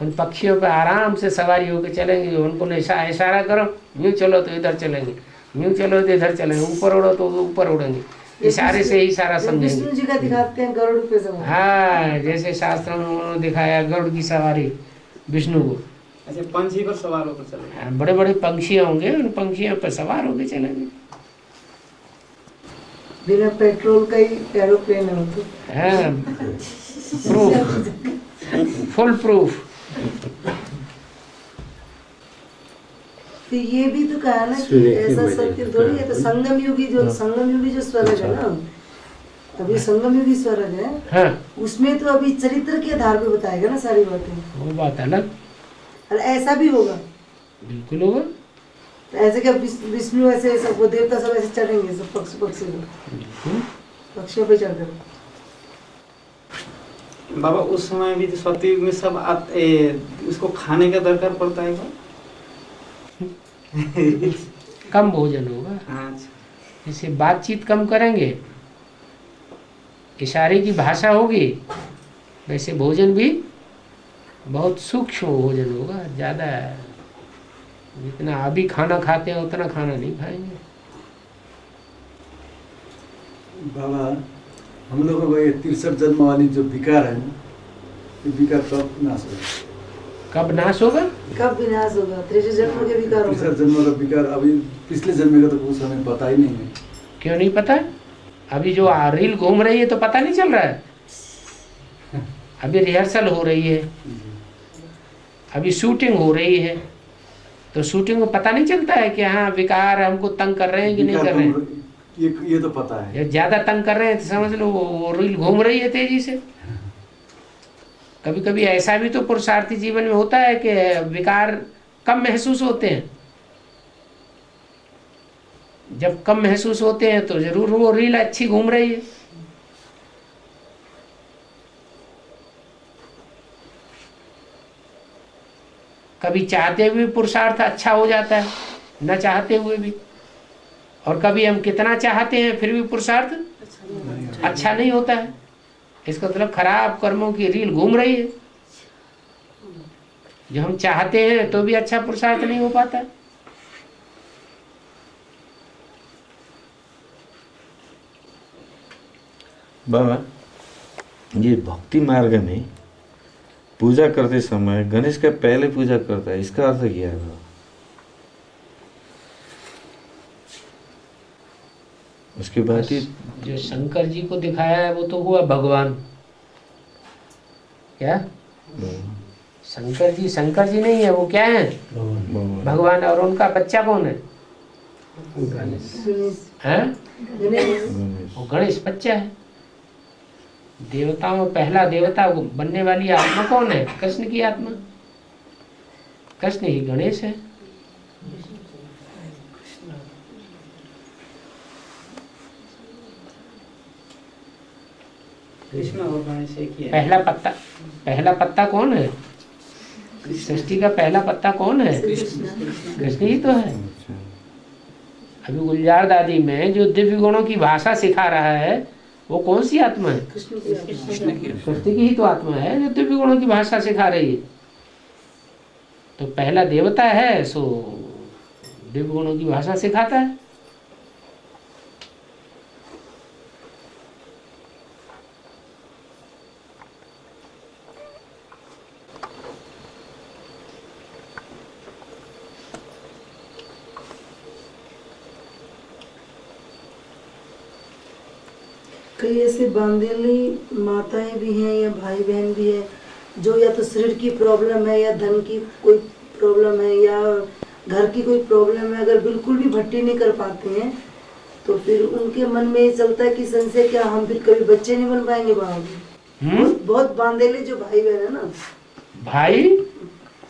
उन पक्षियों पे आराम से सवारी होकर चलेंगे। उनको इशारा करो, यूँ चलो तो इधर चलेंगे, यूँ चलो तो इधर चलेंगे, ऊपर उड़ो तो ऊपर उड़ेंगे। इशारे से ही सारा विष्णु समझेंगे। जी का दिखाते हैं गरुड़ पे सवार। हाँ, जैसे शास्त्रों में उन्होंने दिखाया गरुड़ की सवारी विष्णु को। अच्छा, पंछी पर सवार होकर चलेंगे। बड़े बड़े पंक्षी होंगे, उन पंक्षियों पर सवार होकर चलेंगे। बिना पेट्रोल का ही एरोप्लेन है वो तो। हाँ, प्रूफ, फुल प्रूफ। तो ये भी तो कहा ना कि ऐसा सत्य थोड़ी है। तो संगम युगी जो स्वर्ग है ना, अभी संगम युगी स्वर्ग है, हाँ, उसमें तो अभी चरित्र के आधार पे बताएगा ना सारी बातें। वो बात अलग। और ऐसा भी होगा, बिल्कुल होगा। तो ऐसे क्या विष्णु ऐसे सब वो देवता सब ऐसे चढ़ेंगे सब पक्षियों पे चढ़ कर? बाबा उस समय भी तो सतयुग में सब उसको खाने का दरकार पड़ता है कम भोजन होगा। जैसे बातचीत कम करेंगे, इशारे की भाषा होगी, वैसे भोजन भी बहुत सूक्ष्म भोजन होगा। ज़्यादा जितना अभी खाना खाते हैं उतना खाना नहीं खाएंगे। बाबा, हम लोगों को ये 63 जन्म वाली जो विकार है ना, ये विकार कब नाश होगा? कब नाश होगा? कब विनाश होगा? 63 जन्म के विकार होगा। 63 जन्म का विकार अभी पिछले जन्म का तो कुछ हमें पता ही नहीं है। क्यों नहीं पता? अभी जो रील घूम रही है तो पता नहीं चल रहा है। अभी रिहर्सल हो रही है, अभी शूटिंग हो रही है, तो शूटिंग में पता नहीं चलता है कि हाँ विकार हमको तंग कर रहे हैं कि नहीं कर रहे हैं। ये तो पता है। जब ज्यादा तंग कर रहे हैं तो समझ लो वो रील घूम रही है तेजी से। कभी कभी ऐसा भी तो पुरुषार्थी जीवन में होता है कि विकार कम महसूस होते हैं। जब कम महसूस होते हैं तो जरूर वो रील अच्छी घूम रही है। कभी चाहते हुए पुरुषार्थ अच्छा हो जाता है, न चाहते हुए भी। और कभी हम कितना चाहते हैं फिर भी पुरुषार्थ अच्छा नहीं होता है। इसका मतलब खराब कर्मों की रील घूम रही है। जो हम चाहते हैं तो भी अच्छा पुरुषार्थ नहीं हो पाता। बाबा, ये भक्ति मार्ग में पूजा करते समय गणेश का पहले पूजा करता है, इसका अर्थ क्या है बाबा? उसके बाद ही जो शंकर जी को दिखाया है वो तो हुआ भगवान। क्या शंकर जी नहीं है, वो क्या है? भगवान। और उनका बच्चा कौन है? हैं? वो गणेश बच्चा है। देवताओं में पहला देवता बनने वाली आत्मा कौन है? कृष्ण की आत्मा। कृष्ण ही गणेश है। कृष्ण और गणेश एक ही है। पहला पत्ता कौन है? सृष्टि का पहला पत्ता कौन है? कृष्ण ही तो है। अभी गुलजार दादी में जो दिव्य गुणों की भाषा सिखा रहा है वो कौन सी आत्मा है? कृष्ण की ही तो आत्मा है जो दिव्य गुणों की भाषा सिखा रही है। तो पहला देवता है सो दिव्य गुणों की भाषा सिखाता है। कई ऐसे बांदेली माताएं भी हैं या भाई बहन भी है जो या तो शरीर की प्रॉब्लम है या धन की कोई प्रॉब्लम है या घर की कोई प्रॉब्लम है, अगर बिल्कुल भी भट्टी नहीं कर पाते हैं तो फिर उनके मन में ये चलता है कि संशय क्या हम फिर कभी बच्चे नहीं बन पाएंगे बाबा। बहुत बांदेली जो भाई बहन है ना, भाई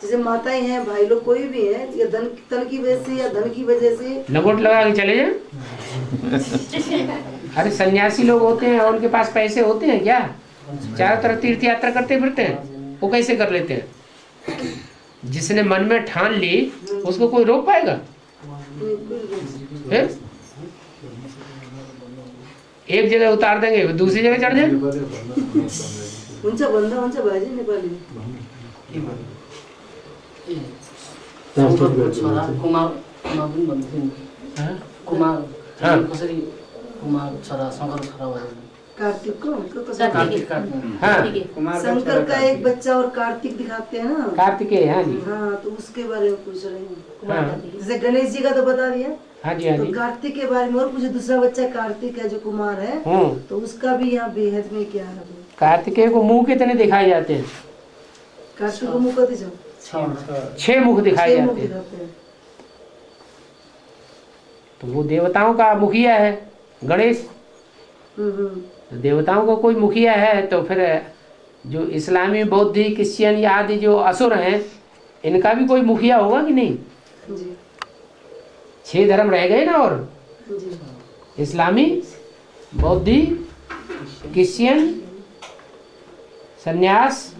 जैसे माताएं हैं, भाई लोग कोई भी है, या तन की वजह से या धन की वजह से लंगोट लगा के चले जाए। अरे सन्यासी लोग होते हैं और उनके पास पैसे होते हैं क्या? चारों तरफ तीर्थ यात्रा करते फिरते हैं, वो कैसे कर लेते हैं? जिसने मन में ठान ली उसको कोई रोक पाएगा? फिर एक जगह उतार देंगे दूसरी जगह चढ़ जाए। उनसे बंदा उनसे भाजी नेपाली कार्तिक को शंकर का एक बच्चा और कार्तिक दिखाते हैं ना, कार्तिकेय। हाँ जी, हाँ, तो उसके बारे में पूछ रहे हैं। जैसे गणेश जी का तो बता दिया। हाँ जी, हाँ जी। तो कार्तिक के बारे में और कुछ दूसरा बच्चा कार्तिक है जो कुमार है, तो उसका भी यहाँ बेहद में क्या है? कार्तिकेय को मुंह कितने दिखाए जाते हैं? कार्तिक को मुँह कति 6 मुख दिखाए जाते हैं। तो वो देवताओं का मुखिया है गणेश। देवताओं का कोई मुखिया है तो फिर जो इस्लामी, बौद्धी, क्रिश्चियन या आदि जो असुर हैं इनका भी कोई मुखिया होगा कि नहीं? 6 धर्म रह गए ना, और जी इस्लामी, बौद्धि, क्रिश्चियन, सन्यास,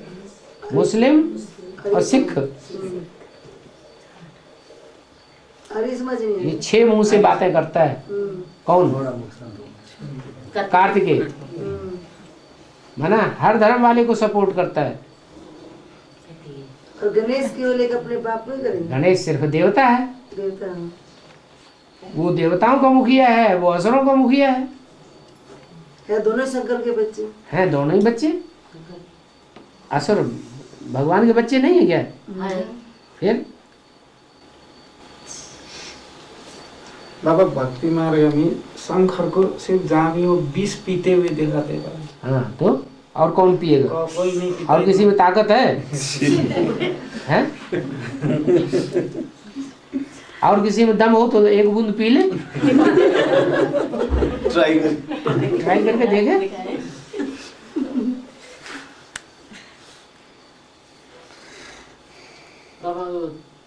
मुस्लिम और सिख। अरे समझ नहीं ये आई। 6 मुंह से बातें करता है। कौन? कार्तिकेय। माना हर धर्म वाले को सपोर्ट करता है। और गणेश केवल एक अपने बाप को ही करेंगे। गणेश सिर्फ देवता है, देवता हैं। वो देवताओं का मुखिया है, वो असुरों का मुखिया है। दोनों शंकर के बच्चे हैं दोनों ही बच्चे। असुर भगवान के बच्चे नहीं है क्या? फिर बाबा भक्ति मार्ग में शंकर को सिर्फ जहाँ भी वो 20 पीते हुए दिखाते हैं। हाँ, तो और कौन पिएगा? कोई नहीं पीता। और किसी में ताकत है? हैं? और किसी में दम हो तो एक बूंद पी ले, ट्राई कर। ट्राई करके देखे।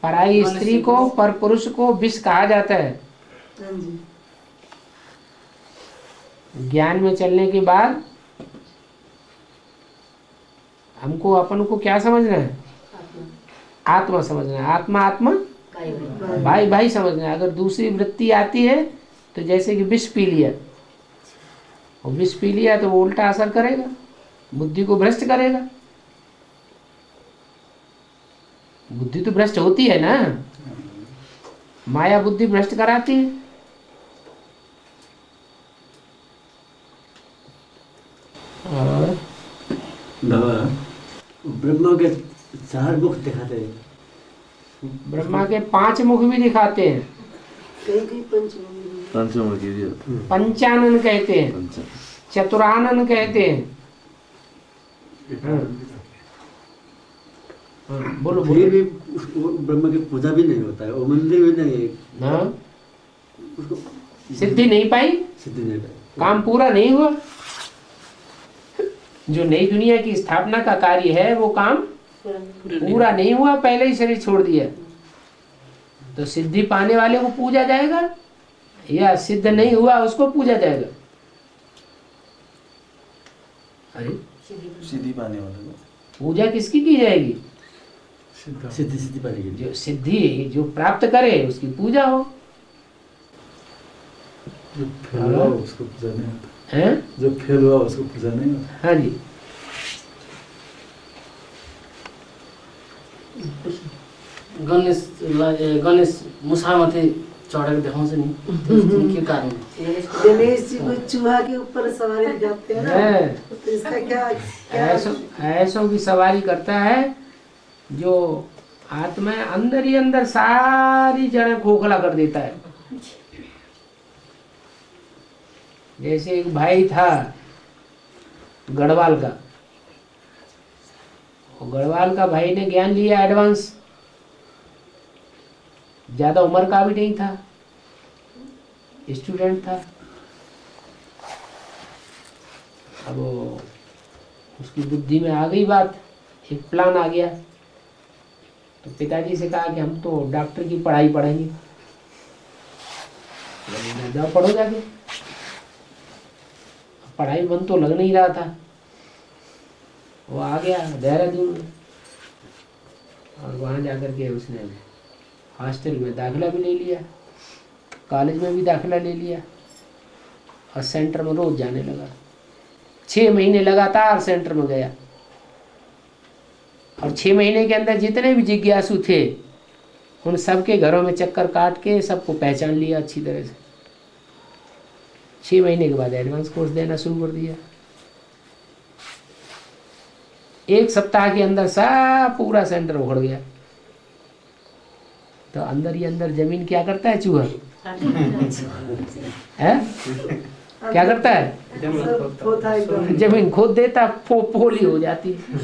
पराई स्त्री को, पर पुरुष को विष कहा जाता है। हाँ जी। ज्ञान में चलने के बाद हमको अपन को क्या समझना है? आत्मा समझना है। आत्मा आत्मा भाई भाई समझना है। अगर दूसरी वृत्ति आती है तो जैसे कि विष पी लिया, और विष पी लिया तो वो उल्टा असर करेगा, बुद्धि को भ्रष्ट करेगा। बुद्धि तो भ्रष्ट होती है ना, माया बुद्धि भ्रष्ट कराती है। और बाबा, ब्रह्मा के 4 मुख दिखाते हैं। ब्रह्मा के 5 मुख भी दिखाते हैं। कहीं कहीं पंचमुखी। पंचानन कहते हैं, चतुरानन कहते हैं। बोलो फिर बोलो। भी उसको ब्रह्मा की पूजा भी नहीं होता है, वो मंदिर भी नहीं है, हाँ, उसको सिद्धि नहीं पाई, सिद्धि नहीं पाई। काम पूरा नहीं हुआ। जो नई दुनिया की स्थापना का कार्य है वो काम पूरा नहीं हुआ, पहले ही शरीर छोड़ दिया। तो सिद्धि पाने वाले को पूजा जाएगा, या सिद्ध नहीं हुआ उसको पूजा जाएगा? अरे सीधी पाने वाले को पूजा किसकी की जाएगी? सिद्धि पाने के लिए। जो सिद्धि जो प्राप्त करे उसकी पूजा हो। जो फेल हुआ उसको पूजा नहीं होता हैं? जो फेल हुआ उसको पूजा नहीं होता। हाँ जी। गणेश मुसा माथे चढ़ेर देखाउँछ नि, के कारण? गणेश जी को चूहा के ऊपर सवारी दिखाते हैं ना, तो इसका क्या ऐसों की सवारी करता है जो आत्मा अंदर ही अंदर सारी जड़ें खोखला कर देता है। जैसे एक भाई था गढ़वाल का, गढ़वाल का भाई ने ज्ञान लिया एडवांस, ज्यादा उम्र का भी नहीं था, स्टूडेंट था। अब उसकी बुद्धि में आ गई बात, एक प्लान आ गया। तो पिताजी से कहा कि हम तो डॉक्टर की पढ़ाई पढ़ेंगे, जाओ पढ़ो जाके। पढ़ाई मन तो लग नहीं रहा था। वो आ गया देहरादून में, और वहाँ जाकर के उसने हॉस्टल में दाखिला भी ले लिया, कॉलेज में भी दाखिला ले लिया, और सेंटर में रोज जाने लगा। 6 महीने लगातार सेंटर में गया, और 6 महीने के अंदर जितने भी जिज्ञासु थे उन सबके घरों में चक्कर काट के सबको पहचान लिया अच्छी तरह से। 6 महीने के बाद एडवांस कोर्स देना शुरू कर दिया। 1 सप्ताह के अंदर सब पूरा सेंटर उखड़ गया। तो अंदर ही अंदर जमीन क्या करता है? चूहा है क्या करता है? जमीन खोद देता, पोली हो जाती है।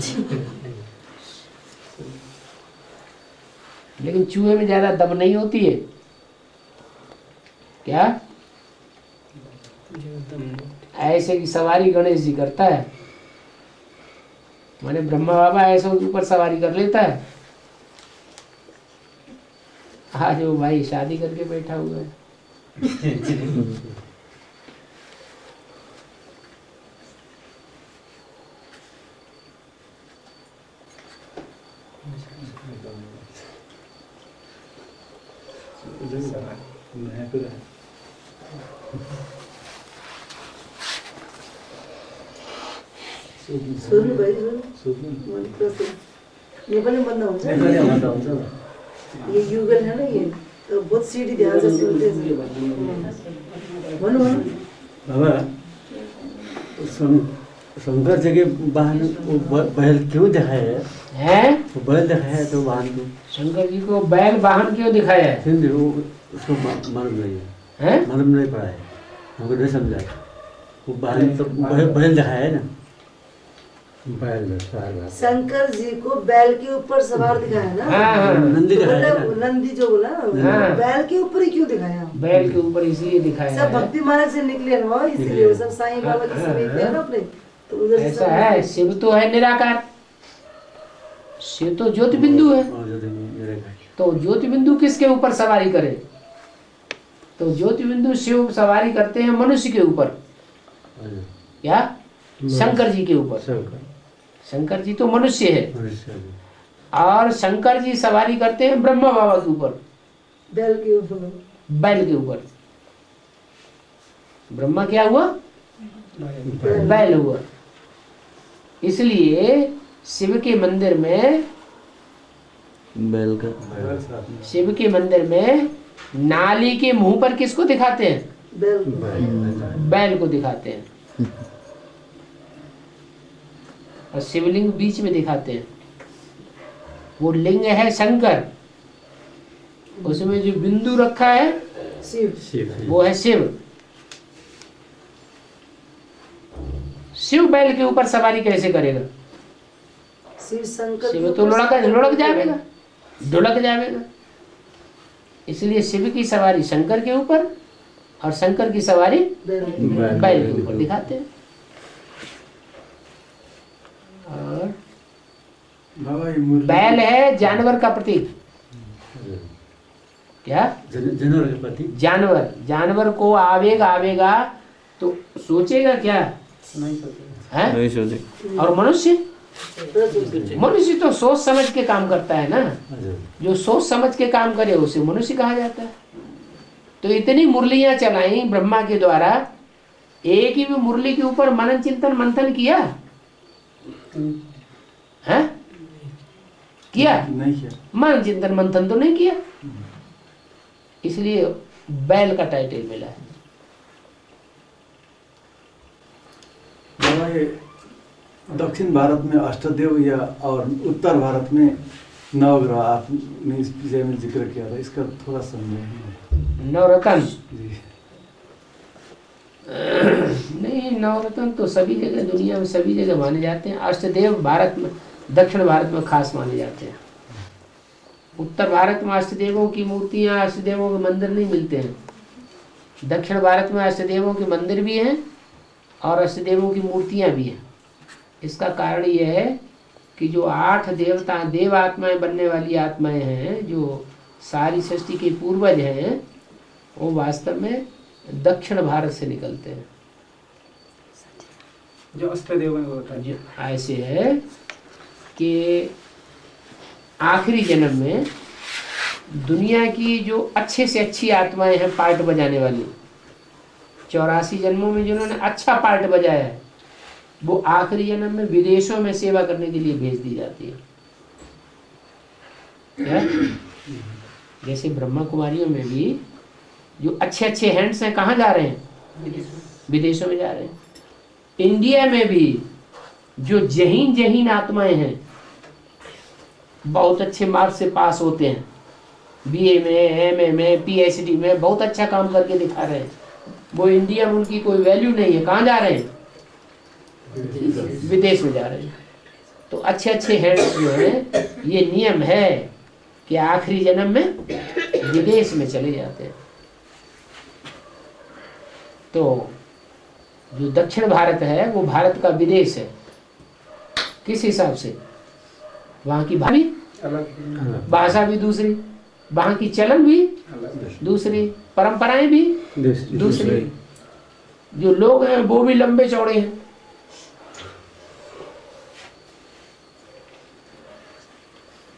लेकिन चूहे में ज्यादा दम नहीं होती है क्या? ऐसे की सवारी गणेश जी करता है। माने ब्रह्मा बाबा ऐसे ऊपर सवारी कर लेता है। आज वो भाई शादी करके बैठा हुआ है। सुन्नु भाइ सुन्नु नेपाली भन्दा हुन्छ यो युगल है ना ये तो बहुत सीढ़ी ध्यान से सुनते हैं बोलो बोलो बाबा शंकर जी के वाहन वो बैल क्यों दिखाया हैं? वो बैल दिखाया है तो वाहन को शंकर जी को बैल वाहन क्यों दिखाया है? हिंदी वो उसको मालूम नहीं है, हैं? मालूम नहीं पड़ा है, हमको नहीं समझा। वो वाहन तो बैल दिखाया है ना, बैल शंकर जी को बैल के ऊपर सवार दिखाया ना। हाँ, नंदी तो दिखाया मतलब नंदी जो बोला हाँ। बैल के ऊपर ही क्यों दिखाया? बैल के ऊपर इसलिए दिखाया सब है। भक्ति मार्ग से निकले ना वो, इसलिए वो सब साईं बाबा की समीप है ना अपने, तो उधर से ऐसा सब- है, शिव तो है निराकार, शिव तो ज्योति बिंदु है। तो ज्योति बिंदु किसके ऊपर सवारी करे? तो ज्योति बिंदु शिव सवारी करते हैं मनुष्य के ऊपर, या शंकर जी के ऊपर। शंकर जी तो मनुष्य है, और शंकर जी सवारी करते हैं ब्रह्मा बाबा के ऊपर, बैल के ऊपर। बैल के ऊपर। ब्रह्मा क्या हुआ? बैल हुआ। इसलिए शिव के मंदिर में, बैल का शिव के मंदिर में नाली के मुंह पर किसको दिखाते हैं? बैल बैल को दिखाते हैं, और शिवलिंग बीच में दिखाते हैं। वो लिंग है शंकर, उसमें जो बिंदु रखा है शिव। वो है शिव। शिव बैल के ऊपर सवारी कैसे करेगा? शिव शंकर शिव तो लुढ़क जाएगा, ढुलक जाएगा। इसलिए शिव की सवारी शंकर के ऊपर, और शंकर की सवारी बैल के ऊपर दिखाते हैं। और बाबा ये मुरली बैल है जानवर का प्रतीक। क्या? जानवर के प्रति जानवर, जानवर को आवेग आवेगा तो सोचेगा क्या? है? नहीं सोचे। और मनुष्य, मनुष्य तो सोच समझ के काम करता है ना। जो सोच समझ के काम करे उसे मनुष्य कहा जाता है। तो इतनी मुरलियां चलाई ब्रह्मा के द्वारा, एक ही भी मुरली के ऊपर मनन चिंतन मंथन किया है? किया? नहीं किया। मनन चिंतन मंथन तो नहीं किया, इसलिए बैल का टाइटल मिला है। बाबा ये दक्षिण भारत में अष्टदेव या और उत्तर भारत में नवग्रह आपने इस विषय में जिक्र किया था, इसका थोड़ा समझाइए। नवरत्न जी नहीं, नवरत्न तो सभी जगह दुनिया में सभी जगह माने जाते हैं। अष्टदेव भारत में, दक्षिण भारत में खास माने जाते हैं। उत्तर भारत में अष्टदेवों की मूर्तियां, अष्टदेवों के मंदिर नहीं मिलते हैं। दक्षिण भारत में अष्टदेवों के मंदिर भी हैं और अष्टदेवों की मूर्तियां भी हैं। इसका कारण यह है कि जो 8 देवता देव आत्माएं बनने वाली आत्माएं हैं, जो सारी सृष्टि के पूर्वज हैं, वो वास्तव में दक्षिण भारत से निकलते हैं। जो अष्टदेव में होता है, जो ऐसे है कि आखिरी जन्म में दुनिया की जो अच्छे से अच्छी आत्माएं हैं पार्ट बजाने वाली, 84 जन्मों में जिन्होंने अच्छा पार्ट बजाया है, वो आखिरी जन्म में विदेशों में सेवा करने के लिए भेज दी जाती है। क्या? जैसे ब्रह्मा कुमारियों में भी जो अच्छे अच्छे हैंड्स हैं कहाँ जा रहे हैं? विदेशों में जा रहे हैं। इंडिया में भी जो जहीन जहीन आत्माएं हैं, बहुत अच्छे मार्क्स से पास होते हैं, बीए में, एमए में, पीएचडी में बहुत अच्छा काम करके दिखा रहे हैं, वो इंडिया में उनकी कोई वैल्यू नहीं है। कहाँ जा रहे हैं? विदेश में जा रहे हैं। तो अच्छे अच्छे हैंड्स जो हैं, ये नियम है कि आखिरी जन्म में विदेश में चले जाते हैं। तो जो दक्षिण भारत है वो भारत का विदेश है। किस हिसाब से? वहाँ की भाषा भी दूसरी, वहाँ की चलन भी दूसरी, परंपराएं भी दूसरी, जो लोग हैं वो भी लंबे चौड़े हैं।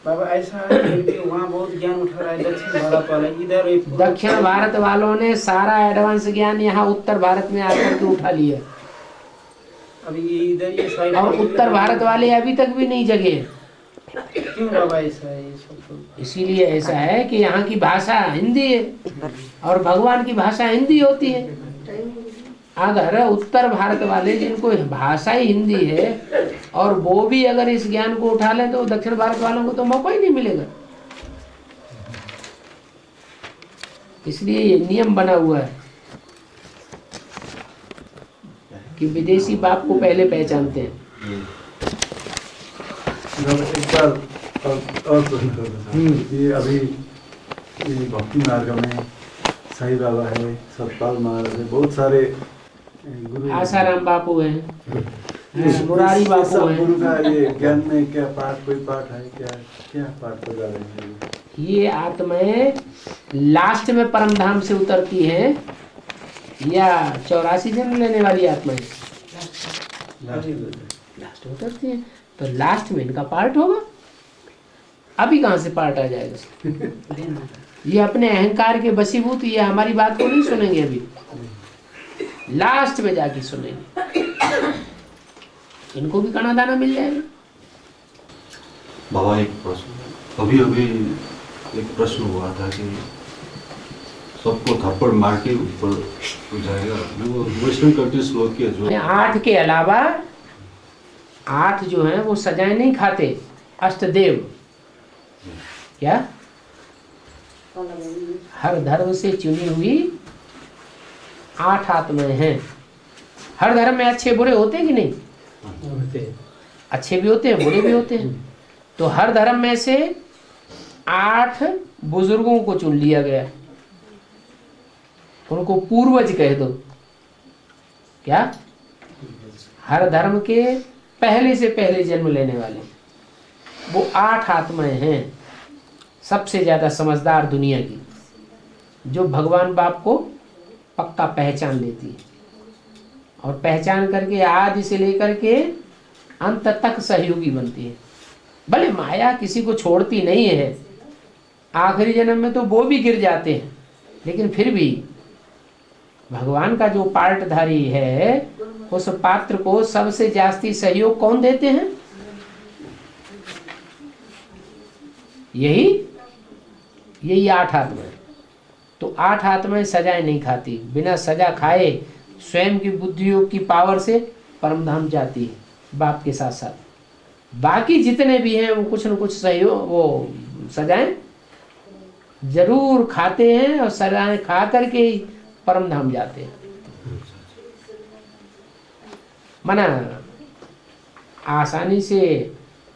बाबा ऐसा है कि वहाँ बहुत ज्ञान उठा रहा है दक्षिण भारत वाला, इधर दक्षिण भारत वालों ने सारा एडवांस ज्ञान यहाँ उत्तर भारत में आकर के उठा लिया। अभी इधर ये साइड और उत्तर भारत वाले अभी तक भी नहीं जगे। क्यों बाबा ऐसा है ये सब तो? इसीलिए ऐसा है कि यहाँ की भाषा हिंदी है और भगवान की भाषा हिंदी होती है। अगर उत्तर भारत वाले जिनको भाषा ही हिंदी है और वो भी अगर इस ज्ञान को उठा लें तो दक्षिण भारत वालों को तो मौका ही नहीं मिलेगा। इसलिए ये नियम बना हुआ है कि विदेशी बाप को पहले पहचानते हैं। एक बार और प्रश्न करना था। ये अभी ये भक्ति मार्ग में साईं बाबा है, सतपाल महाराज है, बहुत सारे गुरु, आसाराम बापू हैं, मुरारी बापू सब हैं। गुरु का ये ज्ञान में क्या पाठ, कोई पाठ है क्या, क्या पाठ बजा रहे हैं? ये आत्माएं लास्ट में परम धाम से उतरती हैं या 84 जन्म लेने वाली आत्माएं लास्ट में उतरती हैं, तो लास्ट में इनका पार्ट होगा। अभी कहाँ से पार्ट आ जाएगा? ये अपने अहंकार के वशीभूत, ये हमारी बात को नहीं सुनेंगे, अभी लास्ट में जाके सुनेंगे। इनको भी कणा दाना मिल जाएगा। बाबा एक प्रश्न, अभी अभी एक प्रश्न हुआ था कि सबको थप्पड़ मार के ऊपर जाएगा, वो वेस्टर्न कंट्रीज लोग के जो 8 के अलावा 8 जो हैं वो सजाएं नहीं खाते। अष्टदेव क्या हर धर्म से चुनी हुई 8 आत्माएं हैं। हर धर्म में अच्छे बुरे होते हैं कि नहीं? अच्छे भी होते हैं, बुरे भी होते हैं। तो हर धर्म में से 8 बुजुर्गों को चुन लिया गया, उनको पूर्वज कह दो। क्या? हर धर्म के पहले से पहले जन्म लेने वाले वो 8 आत्माएं हैं, सबसे ज्यादा समझदार दुनिया की, जो भगवान बाप को पक्का पहचान लेती है और पहचान करके आदि से लेकर के अंत तक सहयोगी बनती है। भले माया किसी को छोड़ती नहीं है, आखिरी जन्म में तो वो भी गिर जाते हैं, लेकिन फिर भी भगवान का जो पार्टधारी है उस पात्र को सबसे जास्ती सहयोग कौन देते हैं? यही 8 आत्माएं। तो 8 आत्माएं सजाएं नहीं खाती, बिना सजा खाए स्वयं की बुद्धियोग की पावर से परमधाम जाती है बाप के साथ साथ। बाकी जितने भी हैं वो कुछ न कुछ सहयोग, वो सजाएं जरूर खाते हैं और सजाएं खा करके ही परमधाम जाते हैं। मना आसानी से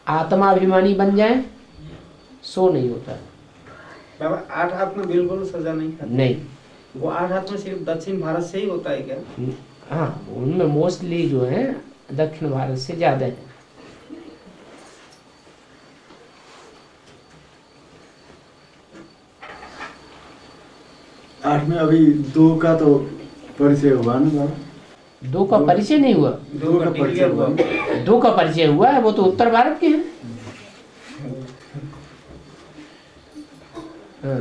आत्माभिमानी बन जाए सो नहीं होता। बाबा 8 आत्मा बिल्कुल सजा नहीं खाते? नहीं, वो 8 आत्मा सिर्फ दक्षिण भारत से ही होता है क्या? हाँ, उनमें मोस्टली जो है दक्षिण भारत से ज्यादा है। आठ में अभी 2 का तो परिचय हुआ ना बाबा? 2 का परिचय नहीं हुआ। 2 का परिचय हुआ। 2 का परिचय हुआ है, वो तो उत्तर भारत के हैं। हाँ।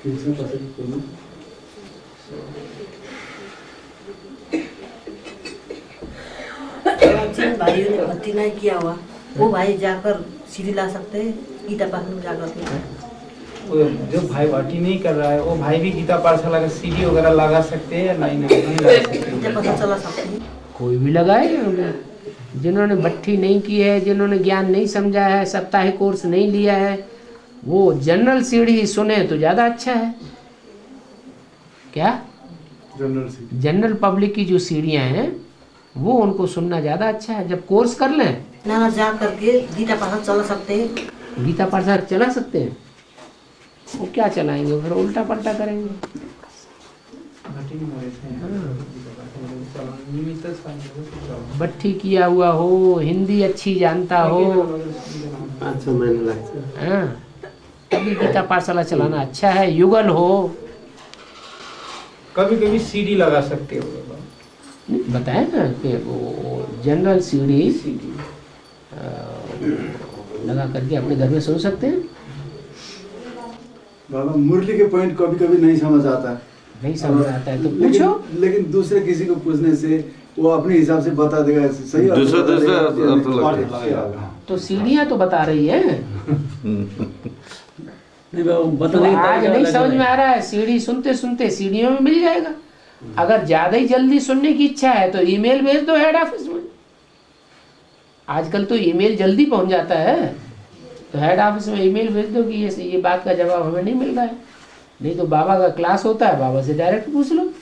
कैसे पसंद करूं? जिन भाइयों ने भक्ति नहीं किया हुआ वो भाई जाकर सीढ़ी ला सकते हैं गीता पाठ में जाकर के। जो भाई भट्टी नहीं कर रहा है वो भाई भी गीता पाठशाला का सीढ़ी वगैरह लगा सकते हैं या नहीं लगा सकते? गीता पता चला सकते हैं, कोई भी लगाए। जिन्होंने भट्टी नहीं की है, जिन्होंने ज्ञान नहीं समझा है, साप्ताहिक कोर्स नहीं लिया है, वो जनरल सीढ़ी सुने तो ज्यादा अच्छा है। क्या? जनरल पब्लिक की जो सीढ़ियां हैं वो उनको सुनना ज्यादा अच्छा है। जब कोर्स कर लें ना जा करके गीता पाठ चला सकते हैं। गीता पाठ चला सकते हैं। वो क्या चलाएंगे, फिर उल्टा पलटा करेंगे। भट्टी किया हुआ हो, हिंदी अच्छी जानता हो, अच्छा मैंने लगता हाँ, तभी गीता पाठशाला चलाना अच्छा है। युगल हो, कभी कभी सीडी लगा सकते हो। बताए ना कि वो जनरल सीडी लगा करके अपने घर में सुन सकते हैं। बाबा मुरली के पॉइंट कभी कभी नहीं समझ आता है, नहीं समझ आता है तो पूछो। लेकिन दूसरे किसी को पूछने से वो अपने हिसाब से बता देगा, सही दूसरा अर्थ लगेगा। तो सीढ़ियाँ तो बता रही है। नहीं बाबा तो बताने का आज तरीका नहीं अलग समझ है। में आ रहा है, सीढ़ी सुनते सुनते सीढ़ियों में मिल जाएगा। अगर ज्यादा ही जल्दी सुनने की इच्छा है तो ईमेल भेज दो हेड ऑफिस में। आजकल तो ईमेल जल्दी पहुंच जाता है, तो हेड ऑफिस में ईमेल भेज दो कि ये बात का जवाब हमें नहीं मिल रहा है। नहीं तो बाबा का क्लास होता है, बाबा से डायरेक्ट पूछ लो।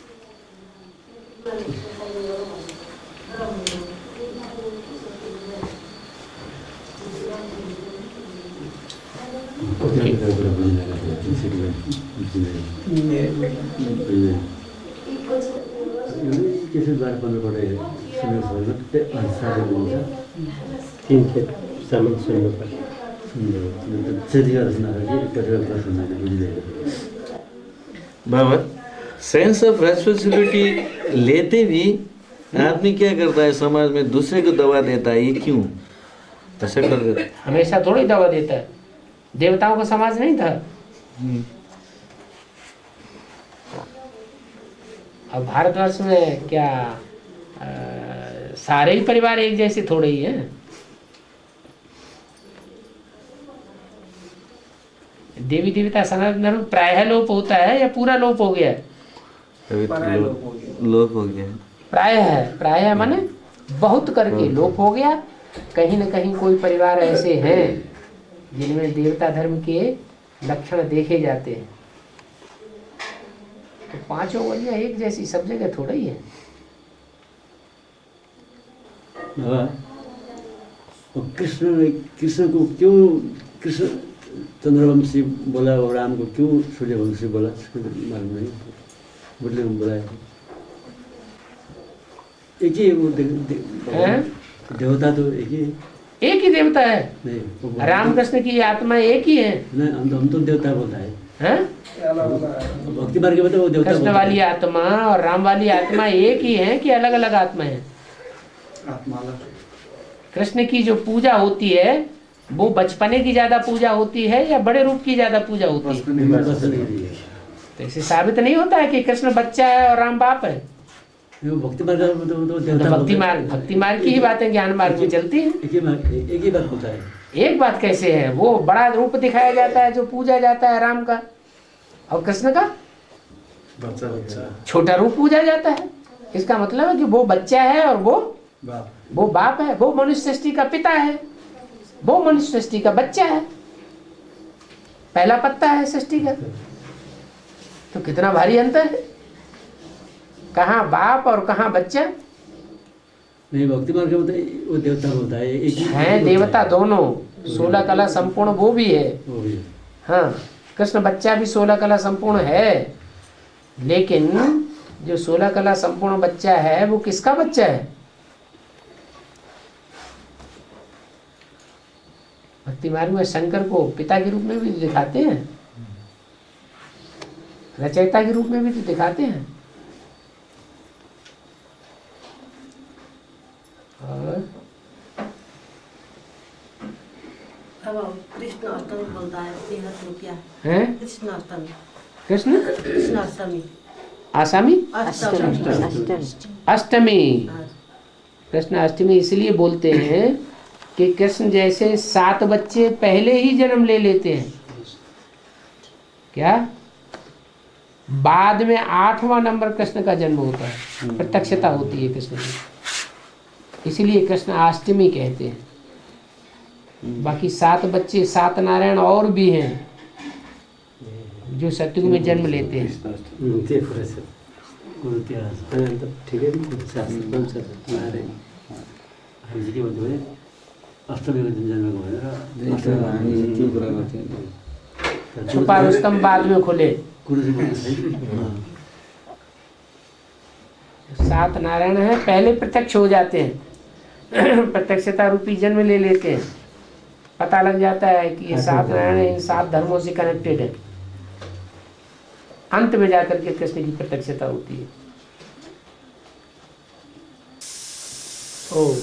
किसी बार पन्ध्र पढे सुन्नु छैन त्यो अनुसार हुन्छ तीन खेत सामान सुन्नु पर्छ त्यति गरेर बाबा सेंस ऑफ रेस्पॉन्सिबिलिटी लेते भी आदमी क्या करता है, समाज में दूसरे को दबा देता है। ये क्यों ऐसा कर देता है? हमेशा थोड़ी दवा देता है। देवताओं का समाज नहीं था। अब भारतवर्ष में क्या सारे ही परिवार एक जैसे थोड़े ही हैं। देवी देवता सनातन धर्म प्रायः लोप होता है या पूरा लोप हो गया है? अभी तो लोप हो गया है। प्रायः है, प्रायः माने बहुत करके लोप हो गया। कहीं न कहीं कोई परिवार ऐसे हैं जिनमें देवता धर्म के लक्षण देखे जाते हैं। तो पांचों वलियां एक जैसी सब जगह थोड़ा ही है। बाबा कृष्ण को क्यों कृष्ण चंद्रवंशी बोला और राम को क्यों सूर्यवंशी बोला, मालूम नहीं। बुढ़ले में बोला एक ही वो देवता तो एक ही देवता है। नहीं रामकृष्ण की आत्मा एक ही है। नहीं हम तो देवता बोलता है। भक्ति मार्ग के बताओ वो देवता कृष्ण वाली आत्मा और राम वाली आत्मा एक ही है कि अलग अलग आत्मा है? कृष्ण की जो पूजा होती है वो बचपने की ज्यादा पूजा होती है या बड़े रूप की ज्यादा पूजा होती है? तो इसे साबित नहीं होता है कि कृष्ण बच्चा है और राम बाप है। भक्ति मार्ग भक्ति मार्ग की ही बातें ज्ञान मार्ग में चलती है। एक ही बात होता है। एक बात कैसे है? वो बड़ा रूप दिखाया जाता है जो पूजा जाता है राम का, और कृष्ण का बच्चा छोटा रूप पूजा जाता है। इसका मतलब है कि वो बच्चा है और वो बाप है। वो मनुष्य सृष्टि का पिता है, वो मनुष्य सृष्टि का बच्चा है, पहला पत्ता है सृष्टि का। तो कितना भारी अंतर है, कहाँ बाप और कहाँ बच्चा। नहीं भक्ति मार्ग में वो देवता बोलता है एक ही है। देवता दोनों 16 कला संपूर्ण वो भी है। हाँ, कृष्ण बच्चा भी 16 कला संपूर्ण है, लेकिन जो 16 कला संपूर्ण बच्चा है वो किसका बच्चा है? भक्ति मार्ग में शंकर को पिता के रूप में भी दिखाते हैं, रचयिता के रूप में भी तो दिखाते हैं। और अब कृष्ण अष्टमी बोलता है, तो क्या है? कृष्ण अष्टमी। कृष्ण अष्टमी आसामी अष्टमी अष्टमी। कृष्ण अष्टमी इसलिए बोलते हैं कि कृष्ण जैसे 7 बच्चे पहले ही जन्म ले लेते हैं, क्या बाद में 8वां नंबर कृष्ण का जन्म होता है, प्रत्यक्षता होती है कृष्ण की। इसलिए कृष्ण अष्टमी कहते हैं। बाकी 7 बच्चे 7 नारायण और भी हैं जो सतयुग में जन्म लेते हैं। ठीक है अष्टमी जन्मेको भनेर छुपा रुस्तम बाद में खुले। सात नारायण है, पहले प्रत्यक्ष हो जाते हैं, प्रत्यक्षता रूपी जन्म ले लेते हैं, पता लग जाता है कि ये सात नारायण इन सात धर्मों से कनेक्टेड है। अंत में जाकर के कृष्ण की प्रत्यक्षता होती है। ओ